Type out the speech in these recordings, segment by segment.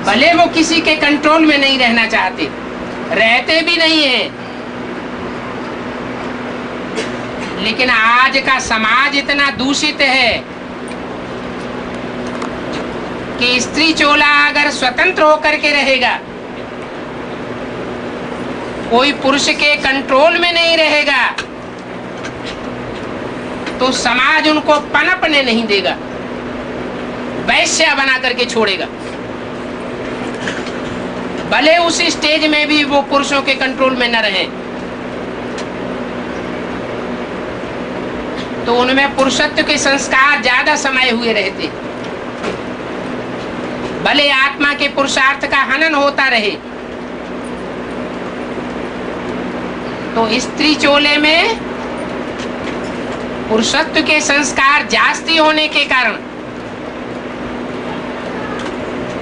भले वो किसी के कंट्रोल में नहीं रहना चाहते, रहते भी नहीं है, लेकिन आज का समाज इतना दूषित है कि स्त्री चोला अगर स्वतंत्र होकर के रहेगा, कोई पुरुष के कंट्रोल में नहीं रहेगा, तो समाज उनको पनपने नहीं देगा, वैश्या बना करके छोड़ेगा। भले उस स्टेज में भी वो पुरुषों के कंट्रोल में न रहे, तो उनमें पुरुषत्व के संस्कार ज्यादा समाये हुए रहते। भले आत्मा के पुरुषार्थ का हनन होता रहे, तो स्त्री चोले में पुरुषत्व के संस्कार जास्ती होने के कारण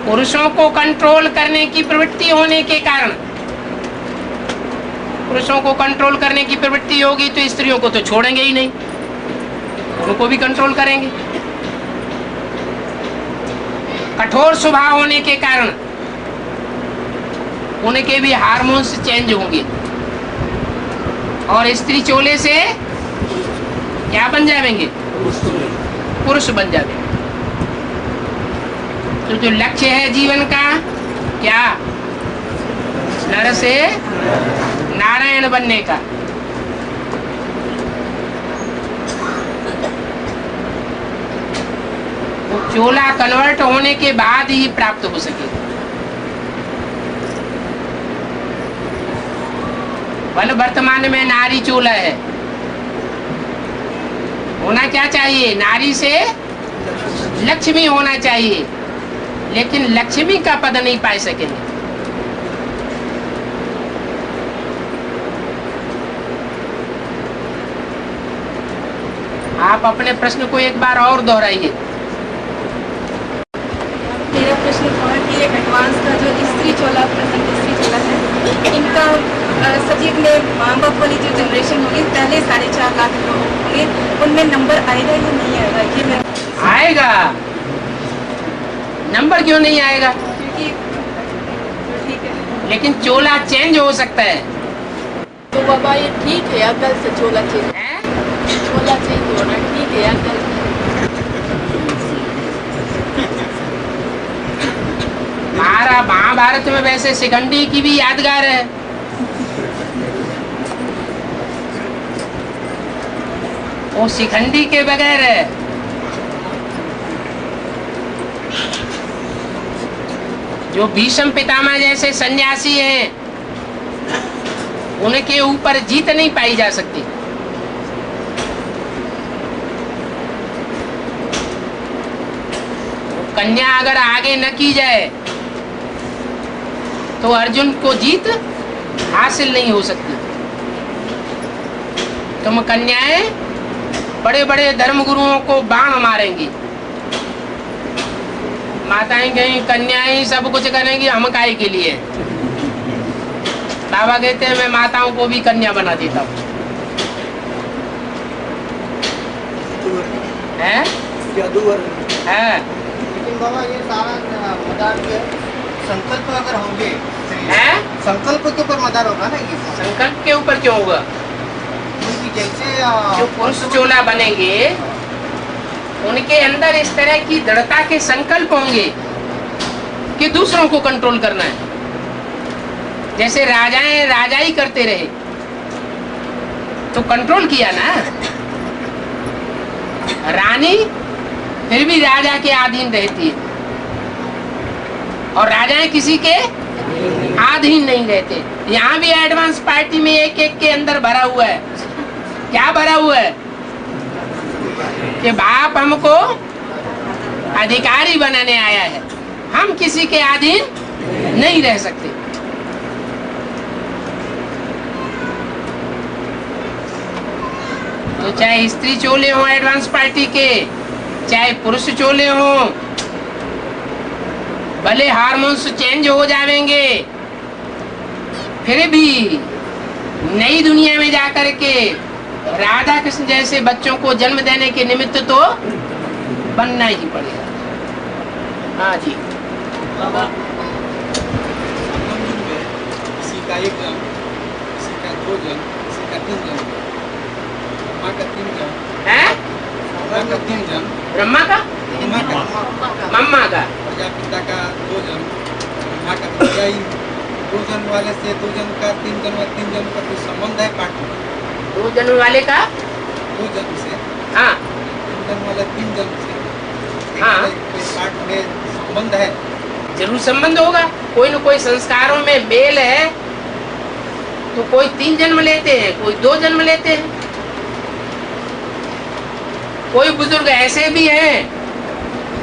पुरुषों को कंट्रोल करने की प्रवृत्ति होने के कारण, पुरुषों को कंट्रोल करने की प्रवृत्ति होगी तो स्त्रियों को तो छोड़ेंगे ही नहीं, उनको भी कंट्रोल करेंगे। कठोर स्वभाव होने के कारण उनके भी हार्मोन्स चेंज होंगे और स्त्री चोले से क्या बन जाएंगे? पुरुष बन जाएंगे। तो जो लक्ष्य है जीवन का क्या? नर से नारायण बनने का। वो चोला कन्वर्ट होने के बाद ही प्राप्त हो सकेगा। बल वर्तमान में नारी चोला है, होना क्या चाहिए? नारी से लक्ष्मी होना चाहिए, लेकिन लक्ष्मी का पद नहीं पा सकेंगे। आप अपने प्रश्न को एक बार और दोहराइए। मेरा प्रश्न था कि एडवांस का जो स्त्री चोला, प्रेजेंट स्त्री चोला है, इनका सभी अपने माँ बाप वाली जो जनरेशन होगी, पहले 4.5 लाख लोग होंगे, उनमें नंबर आएगा या नहीं आएगा? ये मेरा आएगा। नंबर क्यों नहीं आएगा? क्योंकि ठीक है, लेकिन चोला चेंज हो सकता है। तो बाबा ये ठीक है या गलत से चोला चेंज? हैं? चोला चेंज होना ठीक है या गलत? महाभारत में वैसे शिखंडी की भी यादगार है। वो शिखंडी के बगैर है, जो भीष्म पितामह जैसे सन्यासी हैं, उनके ऊपर जीत नहीं पाई जा सकती। कन्या अगर आगे न की जाए तो अर्जुन को जीत हासिल नहीं हो सकती। तुम कन्याएं बड़े बड़े धर्मगुरुओं को बाण मारेंगी, माताएं कहीं कन्याएं सब कुछ करेंगी, हम काहे के लिए? बाबा कहते हैं मैं माताओं को भी कन्या बना देता हूँ। है? है। लेकिन बाबा ये सारा मदार जो है, संकल्प अगर होंगे, है? संकल्प के ऊपर मदार होगा ना ये। संकल्प के ऊपर क्यों होगा? उनकी जैसे जो पुरुष चोला बनेंगे उनके अंदर इस तरह की दृढ़ता के संकल्प होंगे कि दूसरों को कंट्रोल करना है। जैसे राजाएं राजाई करते रहे तो कंट्रोल किया ना, रानी फिर भी राजा के अधीन रहती है और राजाएं किसी के अधीन नहीं रहते। यहाँ भी एडवांस पार्टी में एक एक के अंदर भरा हुआ है। क्या भरा हुआ है? कि बाप हमको अधिकारी बनाने आया है, हम किसी के अधीन नहीं रह सकते। तो चाहे स्त्री चोले हो एडवांस पार्टी के, चाहे पुरुष चोले हो, भले हार्मोन्स चेंज हो जाएंगे, फिर भी नई दुनिया में जाकर के राधा कृष्ण जैसे बच्चों को जन्म देने के निमित्त तो बनना ही पड़ेगा। हाँ जी। बाबा का 1 जन्म, किसी का 2 जन्म, किसी का 3 जन्म, ब्रह्मा का 3 जन्म, है ब्रह्मा का 3 जन्म, ब्रह्मा का मम्मा का प्रजापिता का 2 जन्म, ब्रह्मा का 3 या 2 जन्म वाले से 2 जन्म का 3 जन्म और 3 जन्म का कोई संबंध है पाठ में? 2 जन्म वाले का 2 जन्म से हाँ 3 जन्म वाले 3 जन्म से हाँ। कोई पाठ में संबंध है? जरूर संबंध होगा, कोई न कोई संस्कारों में मेल है, तो कोई 3 जन्म लेते हैं, कोई 2 जन्म लेते हैं। कोई बुजुर्ग ऐसे भी हैं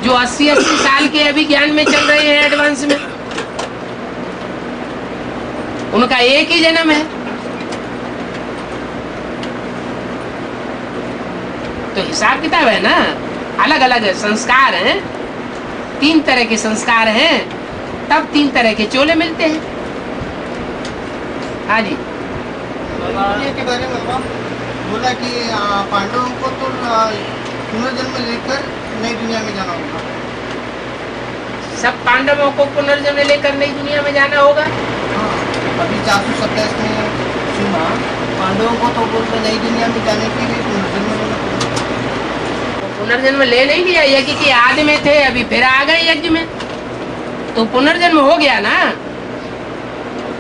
जो 80-80 साल के अभी ज्ञान में चल रहे हैं, एडवांस में, उनका एक ही जन्म है। तो हिसाब किताब है ना, अलग अलग संस्कार हैं, 3 तरह के संस्कार हैं, तब 3 तरह के चोले मिलते हैं। हाँ जी, दुनिया के बारे में बोला कि पांडवों को तो पुनर्जन्म लेकर नई दुनिया में जाना होगा। सब पांडवों को पुनर्जन्म लेकर नई दुनिया में जाना होगा। हाँ, अभी 427 में सुना पांडवों को तो बोल रहे नई दुनिया में जाने के लिए पुनर्जन्म लेना पड़ेगा। पुनर्जन्म ले नहीं लिया, यज्ञ की आदि में थे, अभी फिर आ गए यज्ञ में, तो पुनर्जन्म हो गया ना।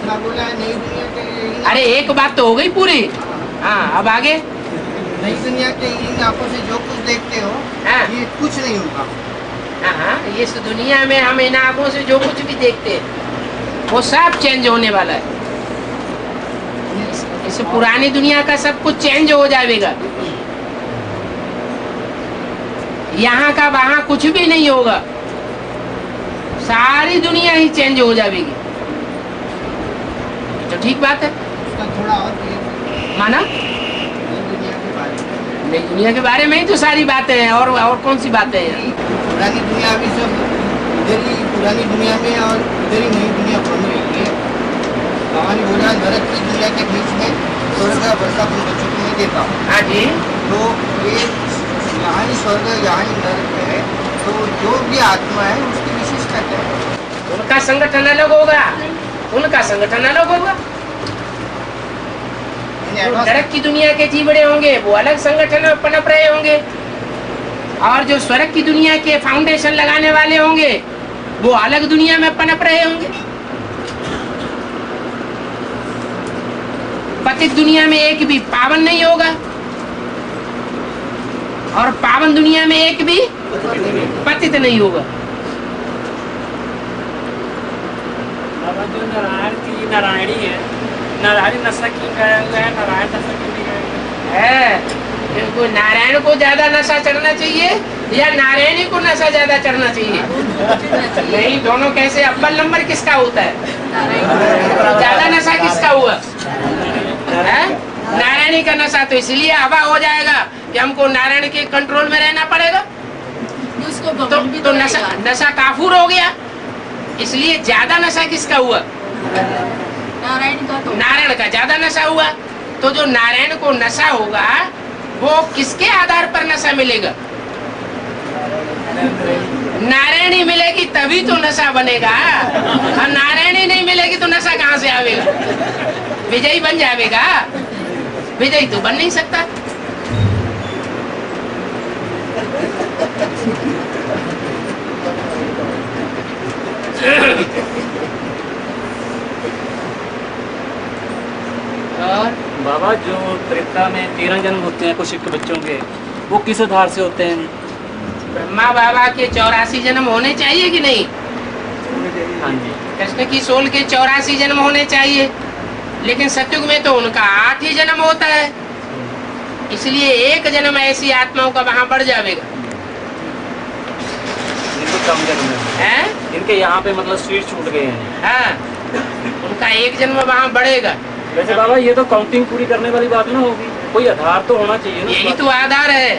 क्या बोला है नई दुनिया के लिए? अरे एक बात तो हो गई पूरी। हाँ, अब आगे। नई दुनिया के इन आंखों से जो कुछ देखते हो हाँ। ये कुछ नहीं होगा। हाँ, इस दुनिया में हम इन आंखों से जो कुछ भी देखते हैं वो सब चेंज होने वाला है। इस पुरानी दुनिया का सब कुछ चेंज हो जाएगा, यहाँ का वहाँ कुछ भी नहीं होगा, सारी दुनिया ही चेंज हो जाएगी। तो ठीक बात है। उसका थोड़ा और clear माना नई दुनिया के बारे में। नई दुनिया के बारे में ही तो सारी बातें हैं, और कौन सी बातें हैं। पुरानी दुनिया अभी सब इधर ही पुरानी दुनिया में और इधर ही नई दुनिया बन रही है। भगवान बोला नरक की दुनिया के बीच में स्वर्ग का वर्षा तुम बच्चों को नहीं देता हूँ। हाँ जी, तो ये यहाँ ही स्वर्ग यहाँ ही नरक है, तो जो भी आत्मा है उसकी विशेषता क्या है? उनका संगठन अलग होगा, उनका संगठन अलग होगा। यानी जो advance- नरक की दुनिया के जीवड़े होंगे वो अलग संगठन में पनप रहे होंगे, और जो स्वर्ग की दुनिया के फाउंडेशन लगाने वाले होंगे वो अलग दुनिया में पनप रहे होंगे। पतित दुनिया में एक भी पावन नहीं होगा, और पावन दुनिया में एक भी पतित नहीं होगा। बाबा जो नारायण की नारायणी है, नारायणी नशा क्यों गाया हुआ है, नारायण नशा क्यों नहीं गाया हुआ है? है इनको नारायण को ज्यादा नशा चढ़ना चाहिए या नारायणी को नशा ज्यादा चढ़ना चाहिए? नहीं, दोनों कैसे? अव्वल नंबर किसका होता है? ज्यादा नशा किसका हुआ है? नारायणी का नशा तो इसलिए हवा हो जाएगा कि हमको नारायण के कंट्रोल में रहना पड़ेगा, तो नशा काफूर हो गया। इसलिए ज्यादा नशा किसका हुआ? नारायण का ज्यादा नशा हुआ। तो जो नारायण को नशा होगा वो किसके आधार पर नशा मिलेगा? नारायणी मिलेगी तभी तो नशा बनेगा, और नारायणी नहीं मिलेगी तो नशा कहाँ से आवेगा? विजयी बन जाएगा? विजयी तो बन नहीं सकता। और बाबा जो त्रेता में 13 जन्म होते हैं कुछ बच्चों के, वो किस आधार से होते हैं? ब्रह्मा बाबा के 84 जन्म होने चाहिए कि नहीं? हाँ जी। कृष्ण की सोल के 84 जन्म होने चाहिए, लेकिन सतयुग में तो उनका 8 ही जन्म होता है। इसलिए एक जन्म ऐसी आत्माओं का वहां बढ़ जाएगा। इनको कम जन्म हैं? इनके यहाँ पे मतलब सीट छूट गए हैं। हाँ, उनका एक जन्म वहां बढ़ेगा। वैसे बाबा ये तो काउंटिंग पूरी करने वाली बात ना होगी, कोई आधार तो होना चाहिए ना। यही तो आधार है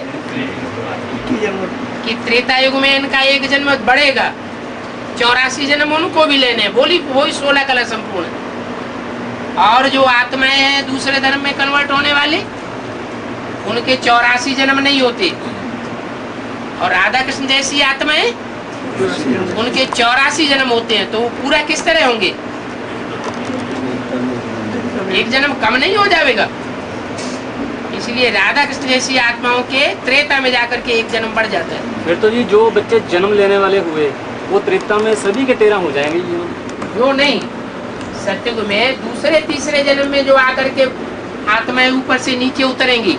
कि त्रेता युग में इनका एक जन्म बढ़ेगा, 84 जन्म उनको भी लेने, बोली वही 16 कला संपूर्ण। और जो आत्माएं हैं दूसरे धर्म में कन्वर्ट होने वाली, उनके 84 जन्म नहीं होते, और राधा कृष्ण जैसी आत्माएं उनके 84 जन्म होते हैं। तो वो पूरा किस तरह होंगे? एक जन्म कम नहीं हो जाएगा। इसलिए राधा कृष्ण जैसी आत्माओं के त्रेता में जाकर के एक जन्म बढ़ जाता है। फिर तो जी जो बच्चे जन्म लेने वाले हुए वो त्रेता में सभी के 13 हो जाएंगे जी। जो नहीं, सत्युग में दूसरे तीसरे जन्म में जो आकर के आत्माएं ऊपर से नीचे उतरेंगी,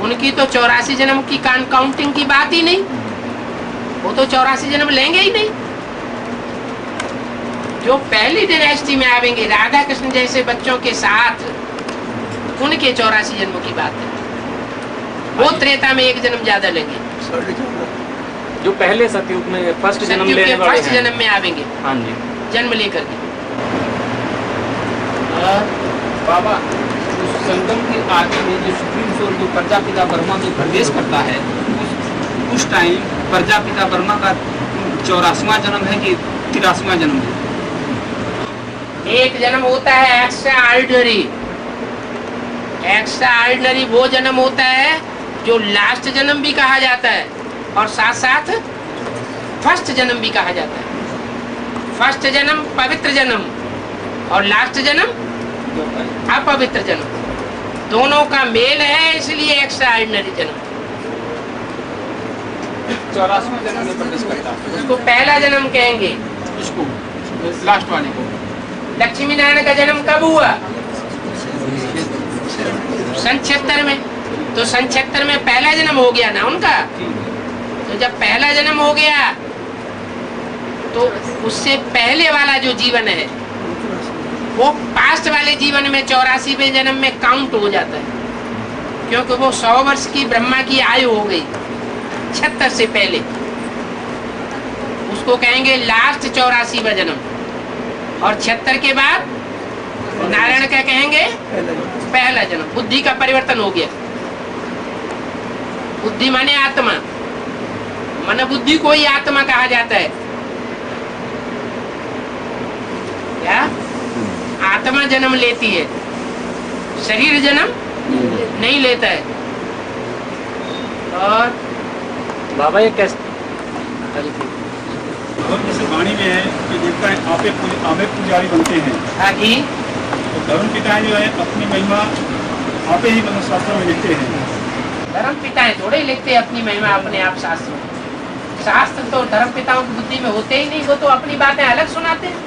उनकी तो 84 जन्म की काउंटिंग की बात ही नहीं। वो तो 84 जन्म लेंगे ही नहीं। जो पहली डायनेस्टी में आवेंगे राधा कृष्ण जैसे बच्चों के साथ, उनके 84 जन्मों की बात है। वो त्रेता में एक जन्म ज्यादा लेंगे। जो पहले सतयुग में फर्स्ट जन्म सतयुग लेने के वाले फर्स्ट हैं। जन्म में आवेंगे हाँ जी। जन्म लेकर के। बाबा, उस संगम के आगे में जो सुप्रीम सोल जो प्रजापिता ब्रह्मा में प्रवेश करता है, उस टाइम प्रजापिता ब्रह्मा का 84वां जन्म है कि 83वां जन्म है? एक जन्म होता है एक्स्ट्रा ऑर्डिनरी। एक्स्ट्रा ऑर्डिनरी वो जन्म होता है जो लास्ट जन्म भी कहा जाता है और साथ साथ फर्स्ट जन्म भी कहा जाता है। फर्स्ट जन्म पवित्र जन्म और लास्ट जन्म अपवित्र जन्म, दोनों का मेल है, इसलिए एक्स्ट्रा ऑर्डिनरी जन्म। 84वां जन्म में प्रवेश करता है, उसको पहला जन्म कहेंगे। इसको लास्ट वाले को। लक्ष्मी नारायण का जन्म कब हुआ? सन 76 में। तो सन 76 में पहला जन्म हो गया ना उनका। तो जब पहला जन्म हो गया तो उससे पहले वाला जो जीवन है वो पास्ट वाले जीवन में 84वें जन्म में काउंट हो जाता है, क्योंकि वो 100 वर्ष की ब्रह्मा की आयु हो गई 76 से पहले। उसको कहेंगे लास्ट 84वां जन्म। और 76 के बाद नारायण का कहेंगे पहला जन्म। बुद्धि का परिवर्तन हो गया। बुद्धि माने आत्मा, मन बुद्धि को ही आत्मा कहा जाता है। क्या आत्मा जन्म लेती है, शरीर जन्म नहीं लेता है। और बाबा ये कैसे? और जैसे वाणी में है कि देवता है आपे पुजारी बनते हैं, आगे तो धर्म पिता जो है अपनी महिमा आपे ही मतलब शास्त्रों में लिखते हैं। धर्म पिताएं थोड़े ही लिखते हैं अपनी महिमा अपने आप शास्त्र में। शास्त्र तो धर्म पिताओं की बुद्धि में होते ही नहीं, वो तो अपनी बातें अलग सुनाते हैं।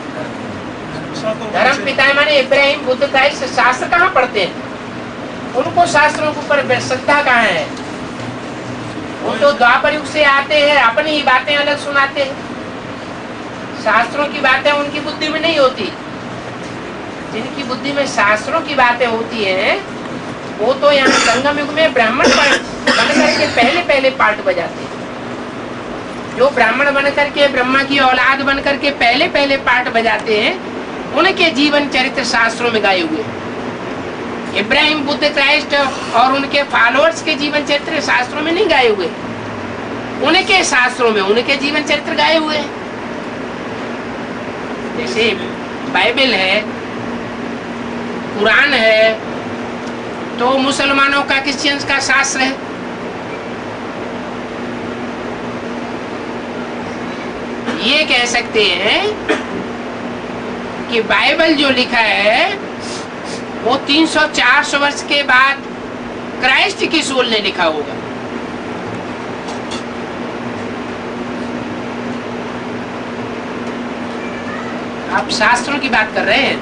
धर्म पिताएं माने इब्राहिम, बुद्ध, क्राइस्ट, शास्त्र कहाँ पढ़ते हैं? उनको शास्त्रों के ऊपर श्रद्धा कहाँ है? वो तो द्वापर युग से आते हैं, अपनी ही बातें अलग सुनाते हैं। शास्त्रों की बातें उनकी बुद्धि में नहीं होती। जिनकी बुद्धि में शास्त्रों की बातें होती हैं वो तो यहाँ संगम युग में ब्राह्मण बन करके पहले पार्ट बजाते हैं। जो ब्राह्मण बन करके ब्रह्मा की औलाद बन करके पहले पार्ट बजाते हैं, उनके जीवन चरित्र शास्त्रों में गाए हुए। इब्राहिम, बुद्ध, क्राइस्ट और उनके फॉलोअर्स के जीवन चरित्र शास्त्रों में नहीं गाए हुए, उनके शास्त्रों में उनके जीवन चरित्र गाए हुए हैं। जैसे बाइबल है, कुरान है, तो मुसलमानों का, क्रिश्चियंस का शास्त्र है। ये कह सकते हैं कि बाइबल जो लिखा है वो 300-400 वर्ष के बाद क्राइस्ट की सोल ने लिखा होगा। आप शास्त्रों की बात कर रहे हैं,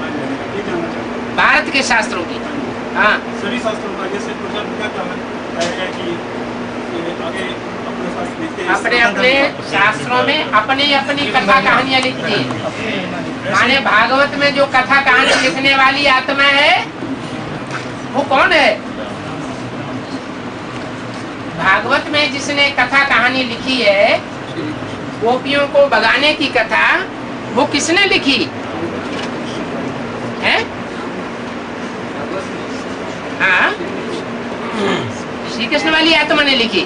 भारत के शास्त्रों की। हाँ, सभी शास्त्रों का जैसे क्या है कि आगे अपने शास्त्र लिखते हैं, अपने अपने शास्त्रों में अपनी अपनी कथा कहानियां लिखती है। माने भागवत में जो कथा कहानी लिखने वाली आत्मा है वो कौन है? भागवत में जिसने कथा कहानी लिखी है, गोपियों को भगाने की कथा, वो किसने लिखी है? हाँ, श्री कृष्ण वाली आत्मा ने लिखी।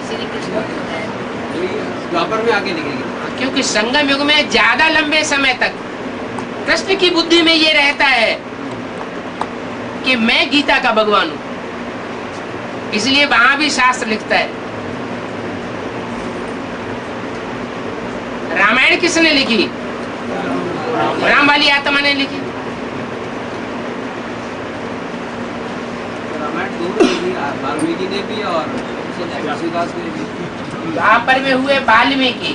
द्वापर में आगे लिखेगी, क्योंकि संगम युग में ज्यादा लंबे समय तक कृष्ण की बुद्धि में ये रहता है कि मैं गीता का भगवान हूं, इसलिए वहां भी शास्त्र लिखता है। रामायण किसने लिखी? राम वाली आत्मा ने लिखी। वाल्मीकि ने भी और तुलसीदास ने भी। द्वापर में हुए वाल्मीकि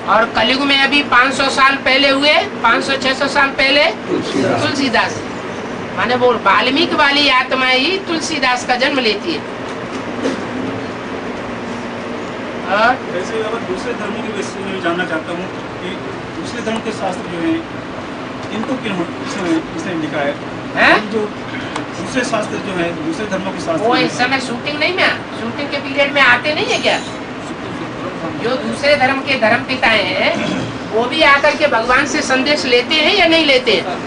और कलयुग में अभी 500 साल पहले हुए, 500-600 साल पहले तुलसीदास। माने वो वाल्मीकि वाली आत्मा ही तुलसीदास का जन्म लेती है। और वैसे अगर दूसरे धर्मों की वैसे मैं जानना चाहता हूँ कि दूसरे धर्म के शास्त्र जो हैं इनको क्यों इसने लिखा है? जो दूसरे शास्त्र जो है दूसरे धर्मों के शास्त्र वो इस समय शूटिंग नहीं में, शूटिंग के पीरियड में आते नहीं है क्या? जो दूसरे धर्म के धर्म पिताएं हैं वो भी आकर के भगवान से संदेश लेते हैं या नहीं लेते हैं?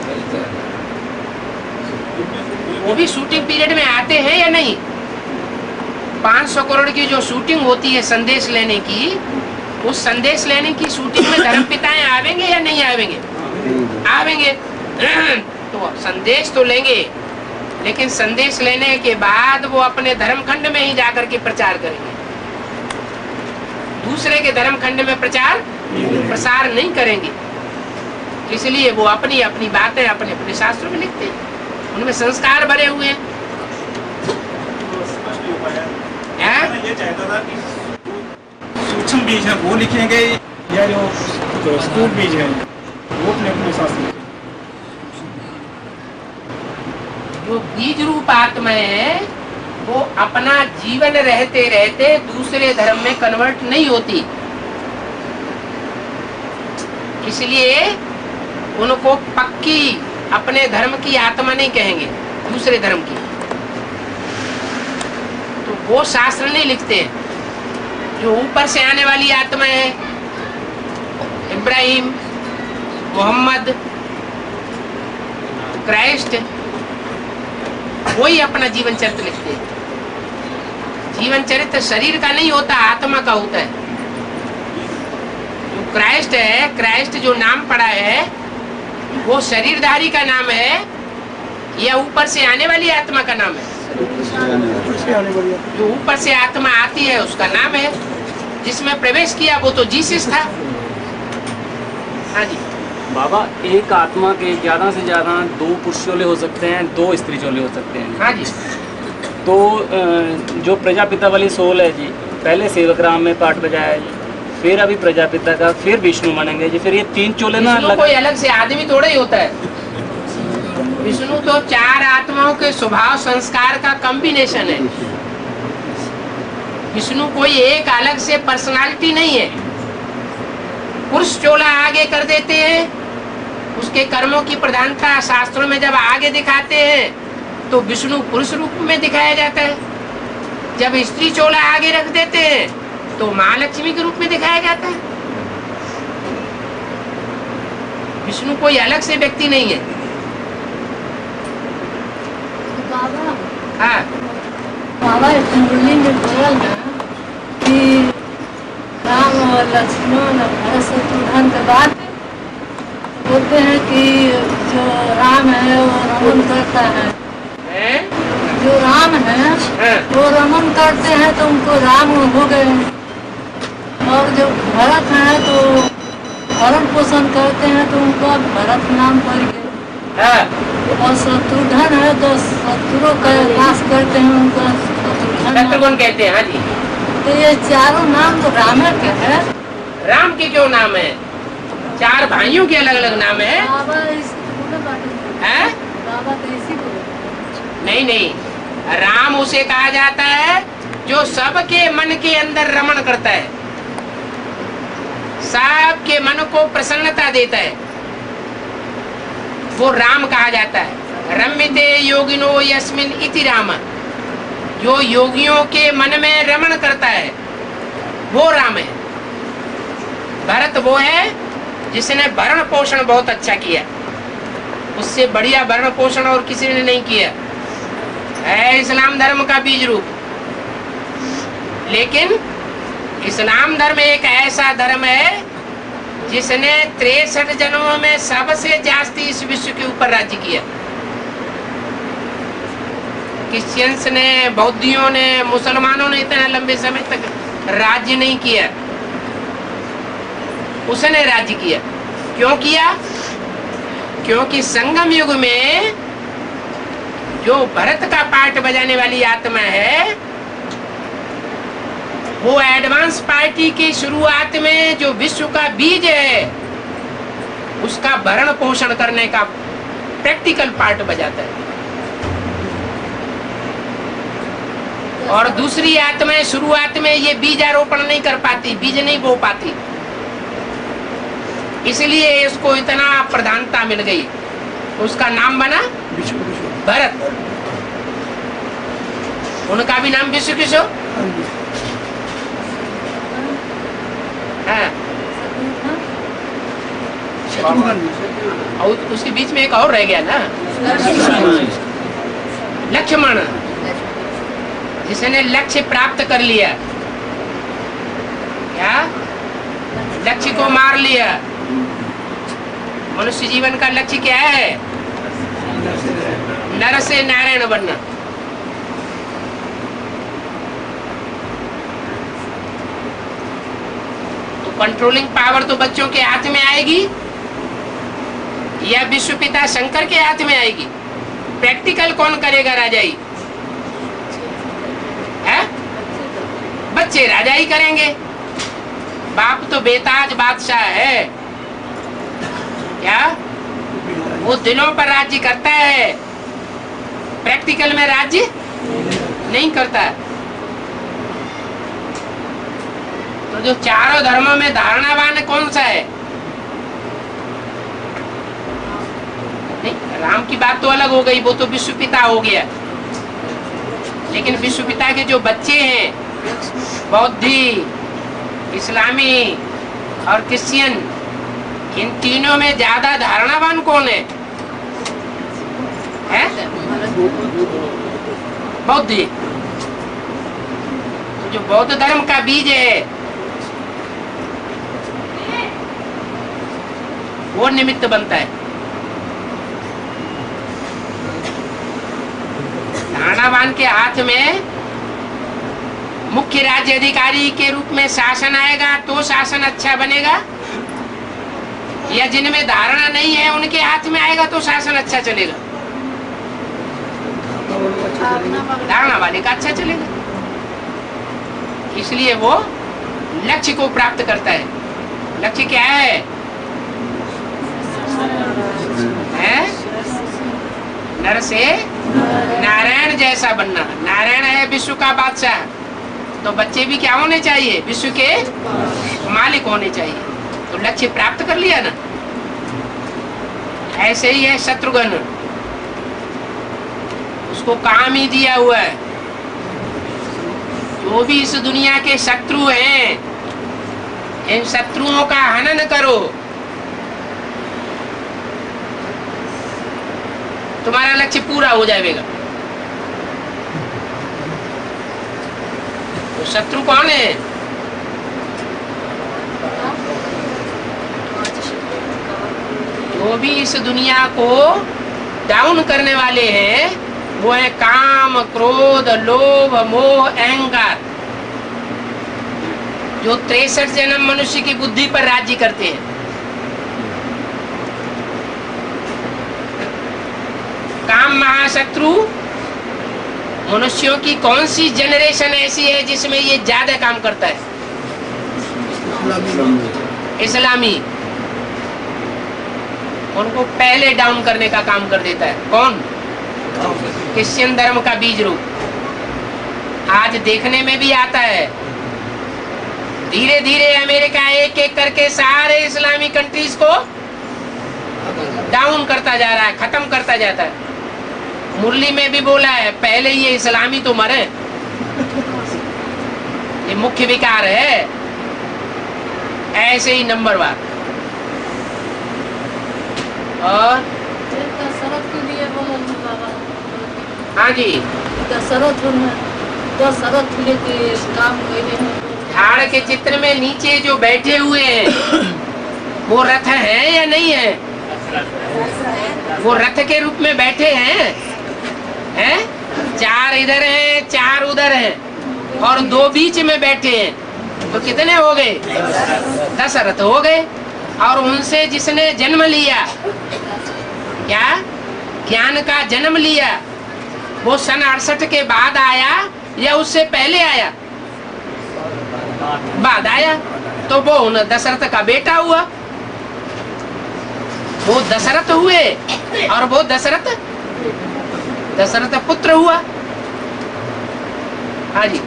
वो भी शूटिंग पीरियड में आते हैं या नहीं? 500 करोड़ की जो शूटिंग होती है संदेश लेने की, उस संदेश लेने की शूटिंग में धर्म पिताएं आवेंगे या नहीं आवेंगे? आवेंगे। तो संदेश तो लेंगे, लेकिन संदेश लेने के बाद वो अपने धर्म खंड में ही जाकर के प्रचार करेंगे। दूसरे के धर्म खंड में प्रसार नहीं करेंगे। इसलिए वो अपनी अपनी बातें अपने अपने शास्त्रों में लिखते हैं, उनमें संस्कार भरे हुए हैं। मैं ये चाहता था कि सूक्ष्म बीज है वो लिखेंगे या जो स्थूल बीज है वो अपने अपने शास्त्र में? जो बीज रूप आत्माएं है वो अपना जीवन रहते रहते दूसरे धर्म में कन्वर्ट नहीं होती, इसलिए उनको पक्की अपने धर्म की आत्मा नहीं कहेंगे, दूसरे धर्म की। तो वो शास्त्र नहीं लिखते हैं। जो ऊपर से आने वाली आत्मा है, इब्राहिम, मोहम्मद, क्राइस्ट, वही अपना जीवन चरित्र लिखते हैं। जीवन चरित्र शरीर का नहीं होता, आत्मा का होता है। जो क्राइस्ट है, क्राइस्ट जो नाम पड़ा है वो शरीरधारी का नाम है या ऊपर से आने वाली आत्मा का नाम है? जो ऊपर से आत्मा आती है उसका नाम है। जिसमें प्रवेश किया वो तो जीसस था। हाँ जी बाबा, एक आत्मा के ज्यादा से ज्यादा 2 पुरुष चोले हो सकते हैं, 2 स्त्री चोले हो सकते हैं। हाँ जी। तो जो प्रजापिता वाली सोल है जी, पहले सेवक राम में पाठ बजाया जी, फिर अभी प्रजापिता का, फिर विष्णु मानेंगे जी, फिर ये 3 चोले ना विष्णु कोई अलग से आदमी थोड़ा ही होता है। विष्णु तो 4 आत्माओं के स्वभाव संस्कार का कॉम्बिनेशन है। विष्णु कोई एक अलग से पर्सनालिटी नहीं है। पुरुष चोला आगे कर देते हैं, उसके कर्मों की प्रधानता शास्त्रों में जब आगे दिखाते हैं तो विष्णु पुरुष रूप में दिखाया जाता है। जब स्त्री चोला आगे रख देते हैं तो महालक्ष्मी के रूप में दिखाया जाता है। विष्णु कोई अलग से व्यक्ति नहीं है। हाँ बाबा मुरली में बोला ना कि राम और लक्ष्मण और भरत शत्रुघ्न के बाद बोलते हैं कि जो राम है वो रमन करता है, जो राम है वो रमन करते हैं तो उनको राम हो गए, और जो भरत है तो भरण पोषण करते हैं तो उनको भरत नाम पड़ गए, और शत्रुघ्न है तो शत्रुओं का नाश करते हैं उनको शत्रुघ्न कहते हैं। हाँ जी। तो ये चारों नाम तो राम के है। राम के क्यों नाम है? 4 भाइयों के अलग अलग नाम है। बाबा तो इसी को नहीं नहीं, राम उसे कहा जाता है जो सबके मन के अंदर रमण करता है, सबके मन को प्रसन्नता देता है, वो राम कहा जाता है। रम्यते योगिनो यस्मिन इति राम, जो योगियों के मन में रमण करता है वो राम है। भरत वो है जिसने भरण पोषण बहुत अच्छा किया, उससे बढ़िया भरण पोषण और किसी ने नहीं किया, है इस्लाम धर्म का बीज रूप। लेकिन इस्लाम धर्म एक ऐसा धर्म है जिसने 63 जन्मों में सबसे जास्ती इस विश्व के ऊपर राज्य किया। क्रिश्चियंस ने, बौद्धियों ने, मुसलमानों ने इतना लंबे समय तक राज्य नहीं किया, उसने राज्य किया। क्यों किया? क्योंकि संगम युग में जो भरत का पार्ट बजाने वाली आत्मा है, वो एडवांस पार्टी की शुरुआत में जो विश्व का बीज है उसका भरण पोषण करने का प्रैक्टिकल पार्ट बजाता है। और दूसरी आत्माएं शुरुआत में ये बीजारोपण नहीं कर पाती, बीज नहीं बो पाती, इसलिए इसको इतना प्रधानता मिल गई, उसका नाम बना भरत। उनका भी नाम विश्व किशोर। हाँ। और उसके बीच में एक और रह गया ना, लक्ष्मण, जिसने लक्ष्य प्राप्त कर लिया। क्या? लक्ष्य को मार लिया। मनुष्य जीवन का लक्ष्य क्या है? नर से नारायण बनना। तो कंट्रोलिंग पावर तो बच्चों के हाथ में आएगी या विश्व पिता शंकर के हाथ में आएगी? प्रैक्टिकल कौन करेगा? राजाई है? बच्चे राजाई करेंगे। बाप तो बेताज बादशाह है, क्या वो दिलों पर राज्य करता है, प्रैक्टिकल में राज्य नहीं करता। तो जो चारों धर्मों में धारणावान कौन सा है? नहीं, राम की बात तो अलग हो गई, वो तो विश्व पिता हो गया। लेकिन विश्व पिता के जो बच्चे हैं, बौद्धि, इस्लामी और क्रिश्चियन, इन तीनों में ज्यादा धारणावान कौन है? बौद्धि। तो जो बौद्ध धर्म का बीज है वो निमित्त बनता है। धारणावान के हाथ में मुख्य राज्य अधिकारी के रूप में शासन आएगा तो शासन अच्छा बनेगा, या जिनमें धारणा नहीं है उनके हाथ में आएगा तो शासन अच्छा चलेगा? धारणा वाले का अच्छा चलेगा। इसलिए वो लक्ष्य को प्राप्त करता है। लक्ष्य क्या है? नर से नारायण जैसा बनना। नारायण है विश्व का बादशाह, तो बच्चे भी क्या होने चाहिए? विश्व के मालिक होने चाहिए। तो लक्ष्य प्राप्त कर लिया ना। ऐसे ही है शत्रुघ्न, उसको काम ही दिया हुआ है, जो भी इस दुनिया के शत्रु हैं, इन शत्रुओं का हनन करो, तुम्हारा लक्ष्य पूरा हो जाएगा। तो शत्रु कौन है? जो भी इस दुनिया को डाउन करने वाले हैं वो है काम, क्रोध, लोभ, मोह, अहंकार, जो 63 जन्म मनुष्य की बुद्धि पर राज्य करते हैं। काम महाशत्रु। मनुष्यों की कौन सी जनरेशन ऐसी है जिसमें ये ज्यादा काम करता है? इस्लामी। उनको पहले डाउन करने का काम कर देता है। कौन? क्रिश्चियन धर्म का बीज रूप आज देखने में भी आता है। धीरे धीरे अमेरिका एक एक करके सारे इस्लामी कंट्रीज को डाउन करता जा रहा है, खत्म करता जाता है। मुरली में भी बोला है, पहले ये इस्लामी तो मरे, ये मुख्य विकार है। ऐसे ही नंबरवार। और हाँ जी, झाड़ के चित्र में नीचे जो बैठे हुए हैं वो रथ है या नहीं है? वो रथ के रूप में बैठे हैं? चार इधर हैं, चार उधर हैं और दो बीच में बैठे हैं, तो कितने हो गए? 10 रथ हो गए। और उनसे जिसने जन्म लिया, क्या ज्ञान का जन्म लिया, वो सन 68 के बाद आया या उससे पहले आया? बाद आया। तो वो दशरथ का बेटा हुआ, वो दशरथ हुए और वो दशरथ पुत्र हुआ। हाँ जी।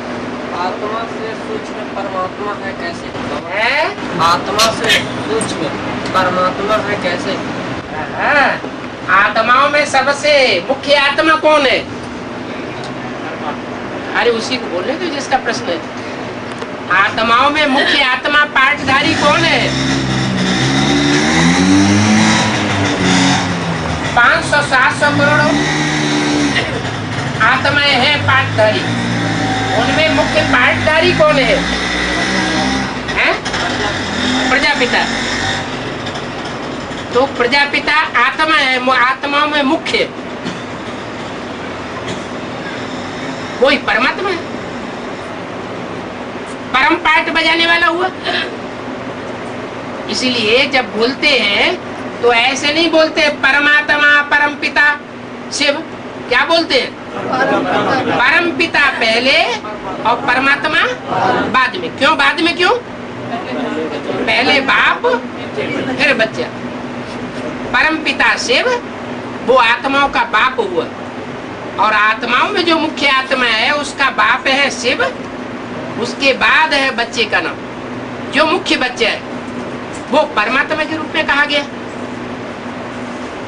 आत्मा से सूक्ष्म परमात्मा है कैसे? है? आत्मा से सूक्ष्म परमात्मा है कैसे? आत्माओं में सबसे मुख्य आत्मा कौन है? अरे उसी को बोलने दो जिसका प्रश्न है। आत्माओं में मुख्य आत्मा पाठधारी कौन है? 500-700 करोड़ आत्माएं हैं पाठधारी, उनमें मुख्य पाठधारी कौन है? प्रजापिता। तो प्रजापिता आत्मा है, आत्माओं में मुख्य वही परमात्मा है, परम पाठ बजाने वाला हुआ। इसीलिए जब बोलते हैं तो ऐसे नहीं बोलते परमात्मा परम पिता शिव, क्या बोलते हैं? परम पिता पहले और परमात्मा बाद में। क्यों बाद में? क्यों? पहले बाप फिर बच्चा। परम पिता शिव वो आत्माओं का बाप हुआ, और आत्माओं में जो मुख्य आत्मा है उसका बाप है शिव, उसके बाद है बच्चे का नाम। जो मुख्य बच्चा है वो परमात्मा के रूप में कहा गया।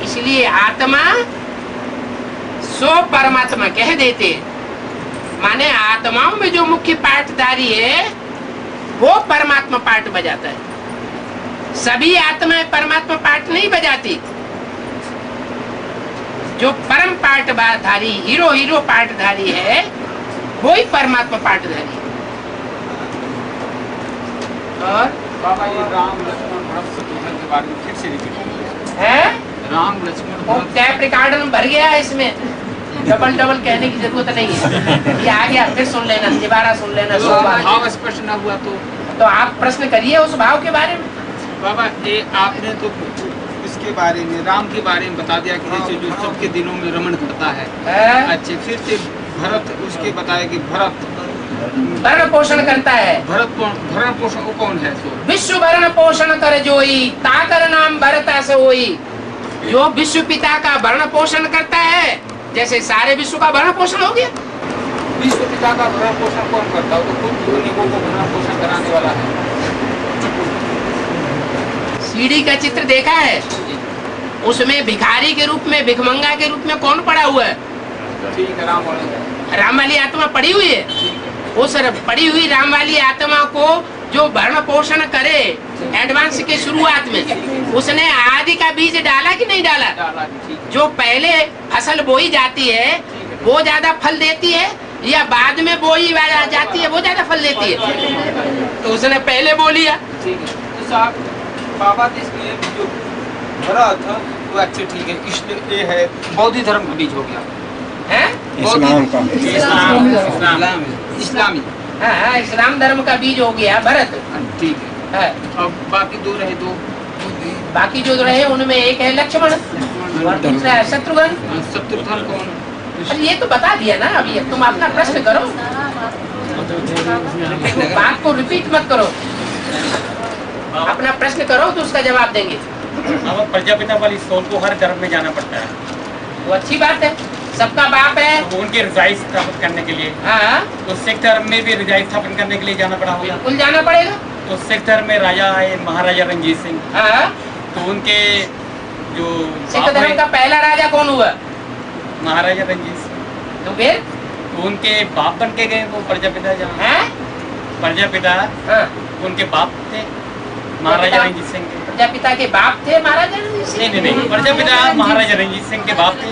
इसलिए आत्मा सो परमात्मा कह देते, माने आत्माओं में जो मुख्य पाठधारी है वो परमात्मा पाठ बजाता है। सभी आत्माएं परमात्मा पाठ नहीं बजाती। जो परम पाठधारी हीरो पाठधारी है वो ही परमात्मा पाठधारी है। और बाबा ये राम लक्ष्मण भरत शत्रुघ्न के बारे में फिर से रिपीट है। राम लक्ष्मण टैप रिकॉर्डर में भर गया है, इसमें डबल कहने की जरूरत नहीं है। ये आ गया, फिर सुन लेना, दोबारा सुन लेना। तो भाव स्पष्ट न हुआ तो आप प्रश्न करिए उस भाव के बारे में। बाबा ये आपने तो इसके बारे में राम के बारे में बता दिया कि जैसे जो सबके दिनों में रमण करता है। अच्छा, फिर से भरत उसके बताया कि भरत भरण पोषण करता है। भरण पोषण वो कौन है? विश्व भरण पोषण कर जोई ताकर नाम भरत ऐसे होई। जो विश्व पिता का भरण पोषण करता है, जैसे सारे विश्व का भरण पोषण हो गया। विश्व पिता का भरण पोषण कौन करता है? तो खुद योनिकों को भरण पोषण कराने वाला है। सीढ़ी का चित्र देखा है, उसमें भिखारी के रूप में, भिखमंगा के रूप में कौन पड़ा हुआ है? ठीक है, राम वाली आत्मा पड़ी हुई है। उस पड़ी हुई राम वाली आत्मा को जो भरण पोषण करे एडवांस के शुरुआत में, उसने आदि का बीज डाला कि नहीं डाला? जो पहले फसल बोई जाती है वो ज्यादा फल देती है, या बाद में बोई जाती है वो ज्यादा फल देती है? तो उसने पहले बो लिया। तो साहब बाबा इसमें जो भरत तो अच्छे ठीक है, इसलिए ये है बौद्ध धर्म का बीज हो गया है, इस्लामी। हाँ, इस्लाम धर्म का बीज हो गया भरत। ठीक है। अब बाकी दो रहे, बाकी जो रहे उनमें एक है लक्ष्मण और दूसरा है शत्रुघ्न। शत्रुघ्न कौन? अरे ये तो बता दिया ना अभी, तुम अपना प्रश्न करो, बात को रिपीट मत करो। अपना प्रश्न करो तो उसका जवाब देंगे। प्रजापिता वाली सोल को हर धर्म में जाना पड़ता है, वो अच्छी बात है, सबका बाप है। तो उनकी रजाई स्थापित करने के लिए तो सिख धर्म में भी रजाई स्थापन करने के लिए जाना पड़ा होगा। बिल्कुल जाना पड़ेगा। तो सिख धर्म में राजा है महाराजा रणजीत सिंह, तो उनके जो सिख धर्म का पहला राजा कौन हुआ? महाराजा रणजीत सिंह। तो फिर तो उनके बाप बन के गए वो प्रजापिता। जहाँ प्रजापिता उनके बाप थे महाराजा रणजीत सिंह के। प्रजापिता के बाप थे महाराजा रणजीत सिंह? नहीं, प्रजापिता महाराजा रणजीत सिंह के बाप थे।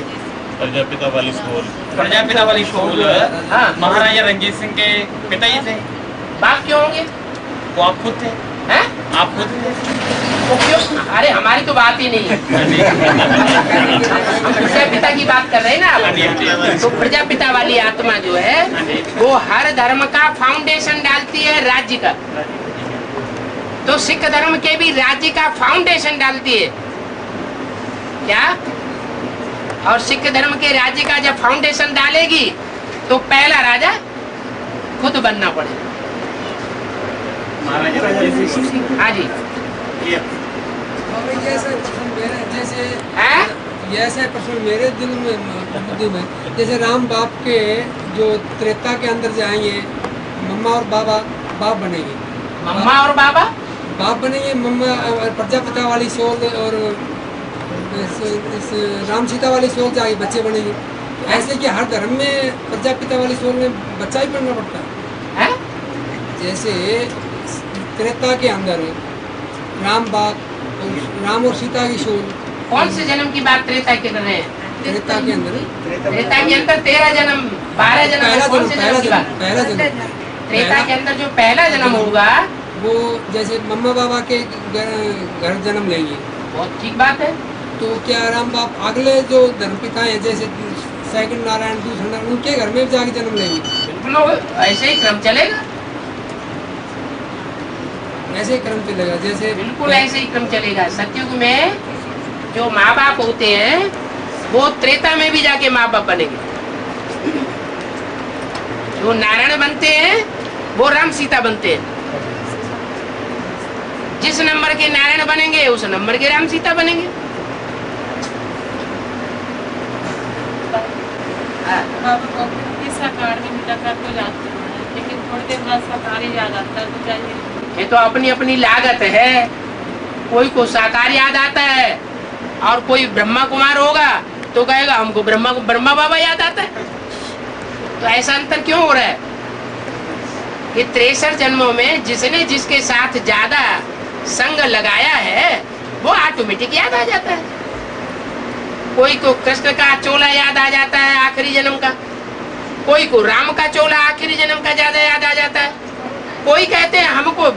प्रजापिता वाली सोल महाराजा रणजीत सिंह के पिता ही थे। बाप क्यों होंगे? वो आप खुद थे। आप खुद थे। वो क्यों? अरे हमारी तो बात ही नहीं है। प्रजापिता की बात कर रहे हैं ना। तो प्रजापिता वाली आत्मा जो है वो हर धर्म का फाउंडेशन डालती है, राज्य का। तो सिख धर्म के भी राज्य का फाउंडेशन डालती है। क्या? और सिख धर्म के राज्य का जब फाउंडेशन डालेगी तो पहला राजा खुद बनना पड़ेगा। हाँ जी, ऐसा प्रश्न मेरे दिल में बुद्धि में, जैसे राम बाप के जो त्रेता के अंदर जाएंगे, मम्मा और बाबा बाप बनेंगे, मम्मा और बाबा बाप बनेंगे, मम्मा प्रजापिता वाली सोल और इस राम सीता वाली सोल से आगे बच्चे बनेंगे। ऐसे कि हर धर्म में प्रजापिता वाली सोल में बच्चा ही बनना पड़ता है। जैसे त्रेता के अंदर राम बाप और राम और सीता की सोल। कौन से जन्म की बात त्रेता के कर रहे हैं? त्रेता के अंदर 13 जन्म 12 जन्म, कौन से जन्म की बात? पहला जन्म त्रेता के अंदर जो पहला जन्म होगा वो जैसे मम्मा बाबा के घर जन्म लेंगे। बहुत ठीक बात है। तो क्या राम बाप अगले जो धर्म पिता हैं, जैसे सेकंड नारायण, दूसरा नारायण, उनके घर में जाके जन्म लेंगे? बिल्कुल ऐसे ही क्रम चलेगा, ऐसे ही क्रम चलेगा। जैसे बिल्कुल ऐसे ही क्रम चलेगा। सतयुग में जो माँ बाप होते हैं वो त्रेता में भी जाके माँ बाप बनेंगे। जो नारायण बनते हैं वो राम सीता बनते हैं। जिस नंबर के नारायण बनेंगे उस नंबर के राम सीता बनेंगे। साकार में मुलाकात हो जाती है, लेकिन थोड़ी देर बाद साकार ही याद आता है, तो चाहिए। ये तो अपनी अपनी लागत है। कोई को साकार याद आता है और कोई ब्रह्मा कुमार होगा तो कहेगा हमको ब्रह्मा बाबा याद आता है। तो ऐसा अंतर क्यों हो रहा है? ये 63 जन्मों में जिसने जिसके साथ ज्यादा संग लगाया है वो ऑटोमेटिक याद आ जाता है। कोई को कृष्ण का चोला याद आ जाता है आखिरी जन्म का, कोई को राम का चोला आखिरी जन्म का ज्यादा याद आ जाता है। कोई कहते हैं हमको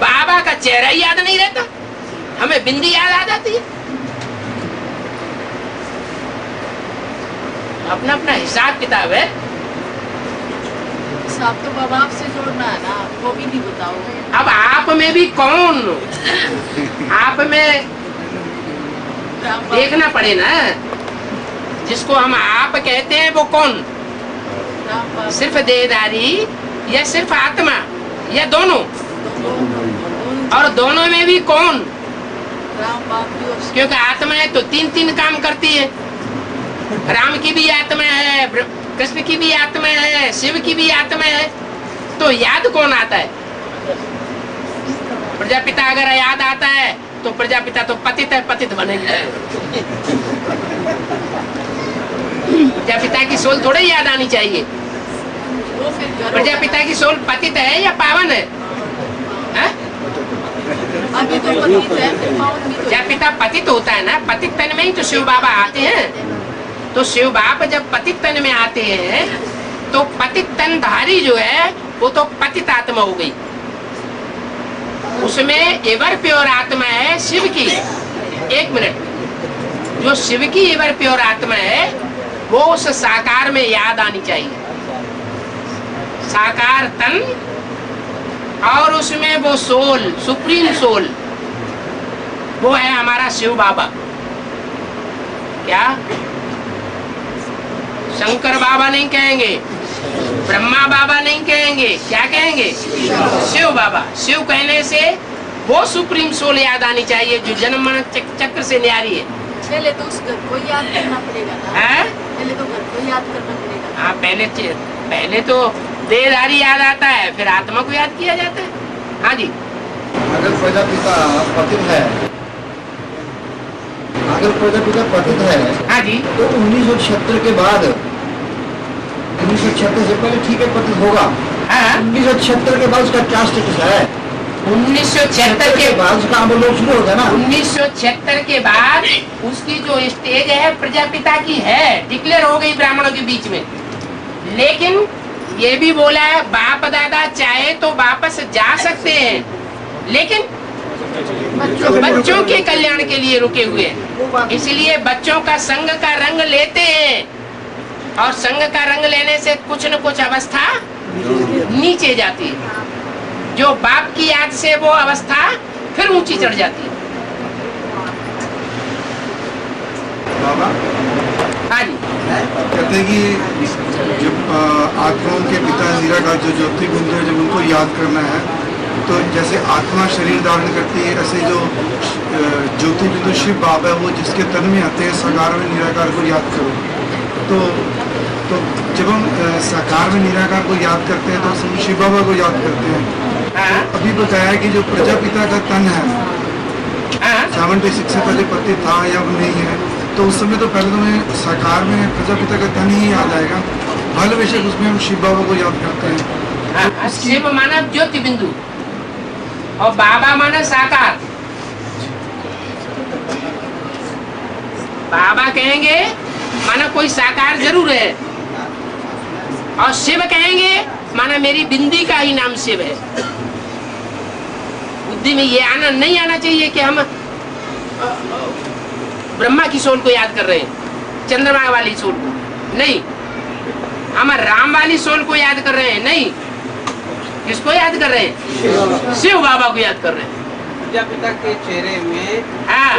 बाबा का चेहरा ही याद नहीं रहता, हमें बिंदी याद आ जाती है। अपना अपना हिसाब किताब है। हिसाब तो बाबा आपसे जोड़ना है ना, वो भी नहीं बताओ। अब आप में भी कौन, आप में देखना पड़े ना। जिसको हम आप कहते हैं वो कौन? सिर्फ देहधारी या सिर्फ आत्मा या दोनों? और दोनों में भी कौन? क्योंकि आत्मा है तो 3 काम करती है। राम की भी आत्मा है, कृष्ण की भी आत्मा है, शिव की भी आत्मा है। तो याद कौन आता है? प्रजापिता अगर याद आता है तो प्रजापिता तो पतित है, पतित बनेंगे। प्रजापिता की सोल थोड़ी याद आनी चाहिए। प्रजापिता की सोल पतित है या पावन है? अभी तो पतित है, पावन भी तो। प्रजापिता पतित होता है ना, पतित तन में ही तो शिव बाबा आते हैं। तो शिव बाबा जब पतित तन में आते हैं तो पतित तन धारी जो है वो तो पतित आत्मा हो गई। उसमें एवर प्योर आत्मा है शिव की। 1 मिनट, जो शिव की एवर प्योर आत्मा है वो उस साकार में याद आनी चाहिए। साकार तन और उसमें वो सोल, सुप्रीम सोल, वो है हमारा शिव बाबा। क्या शंकर बाबा नहीं कहेंगे, ब्रह्मा बाबा नहीं कहेंगे, क्या कहेंगे? शिव बाबा। शिव कहने से वो सुप्रीम सोल याद आनी चाहिए जो जन्म मरण चक्र से न्यारी है। पहले तो उस घर को याद करना पड़ेगा ना। है? पहले तो घर को याद करना पड़ेगा। हाँ, पहले तो देहधारी याद आता है, फिर आत्मा को याद किया जाता है। हाँ जी। अगर प्रजापिता पतित है, अगर प्रजापिता पतित है, हाँ जी, तो 1976 के बाद, 1976 से पहले ठीक है पतित होगा। 1976 के बाद उसका क्या स्टेटस है? 1976 के बाद उसका आंदोलन शुरू होगा ना। 1976 के बाद उसकी जो स्टेज है प्रजापिता की है, डिक्लेयर हो गई ब्राह्मणों के बीच में। लेकिन ये भी बोला है बाप दादा चाहे तो वापस जा सकते हैं, लेकिन बच्चों के कल्याण के लिए रुके हुए हैं। इसलिए बच्चों का संग का रंग लेते हैं और संग का रंग लेने से कुछ न कुछ अवस्था नीचे जाती है। जो बाप की याद से वो अवस्था फिर ऊंची चढ़ जाती है। बाबा हाँ जी। कहते हैं कि जब आत्माओं के पिता निराकार जो ज्योति बिंदु है, जब उनको याद करना है तो जैसे आत्मा शरीर धारण करती है, ऐसे जो ज्योति बिंदु शिव बाबा है वो जिसके तन में आते हैं, साकार में निराकार को याद करो। तो जब हम साकार में निराकार को याद करते हैं तो हम शिव बाबा को याद करते हैं। अभी बताया कि जो प्रजापिता का तन है 76 से पहले पति था या नहीं है, तो उस समय तो पहले तो हमें साकार में प्रजापिता का तन ही याद आएगा, फल बेशक उसमें हम शिव बाबा को याद करते हैं। शिव माना ज्योति बिंदु और बाबा माना साकार। बाबा कहेंगे माना कोई साकार जरूर है, और शिव कहेंगे माना मेरी बिंदी का ही नाम शिव है। बुद्धि में ये आना नहीं आना चाहिए कि हम ब्रह्मा की सोल को याद कर रहे हैं, चंद्रमा वाली सोल को नहीं, हम राम वाली सोल को याद कर रहे हैं नहीं। किसको याद कर रहे हैं? शिव बाबा को याद कर रहे हैं। प्रजापिता के चेहरे में हाँ,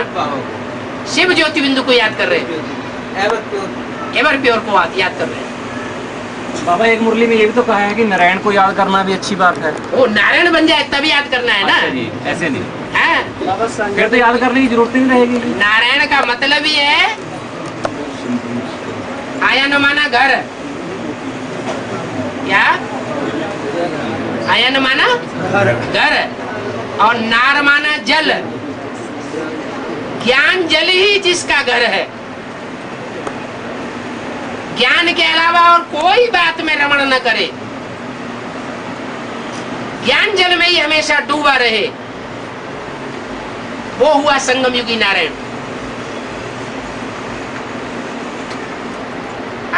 शिव ज्योति बिंदु को याद कर रहे हैं, एवर प्योर को याद कर रहे हैं। बाबा एक मुरली में ये भी तो कहा है कि नारायण को याद करना भी अच्छी बात है। वो नारायण बन जाए तभी याद करना है ना। अच्छा जी, ऐसे नहीं है? फिर तो याद करने की जरूरत नहीं रहेगी। नारायण का मतलब ही है आयन माना घर, क्या आयन माना घर, और नार माना जल। ज्ञान जल ही जिसका घर है, ज्ञान के अलावा और कोई बात में रमण न करे, ज्ञान जल में ही हमेशा डूबा रहे, वो हुआ संगम युगी नारायण।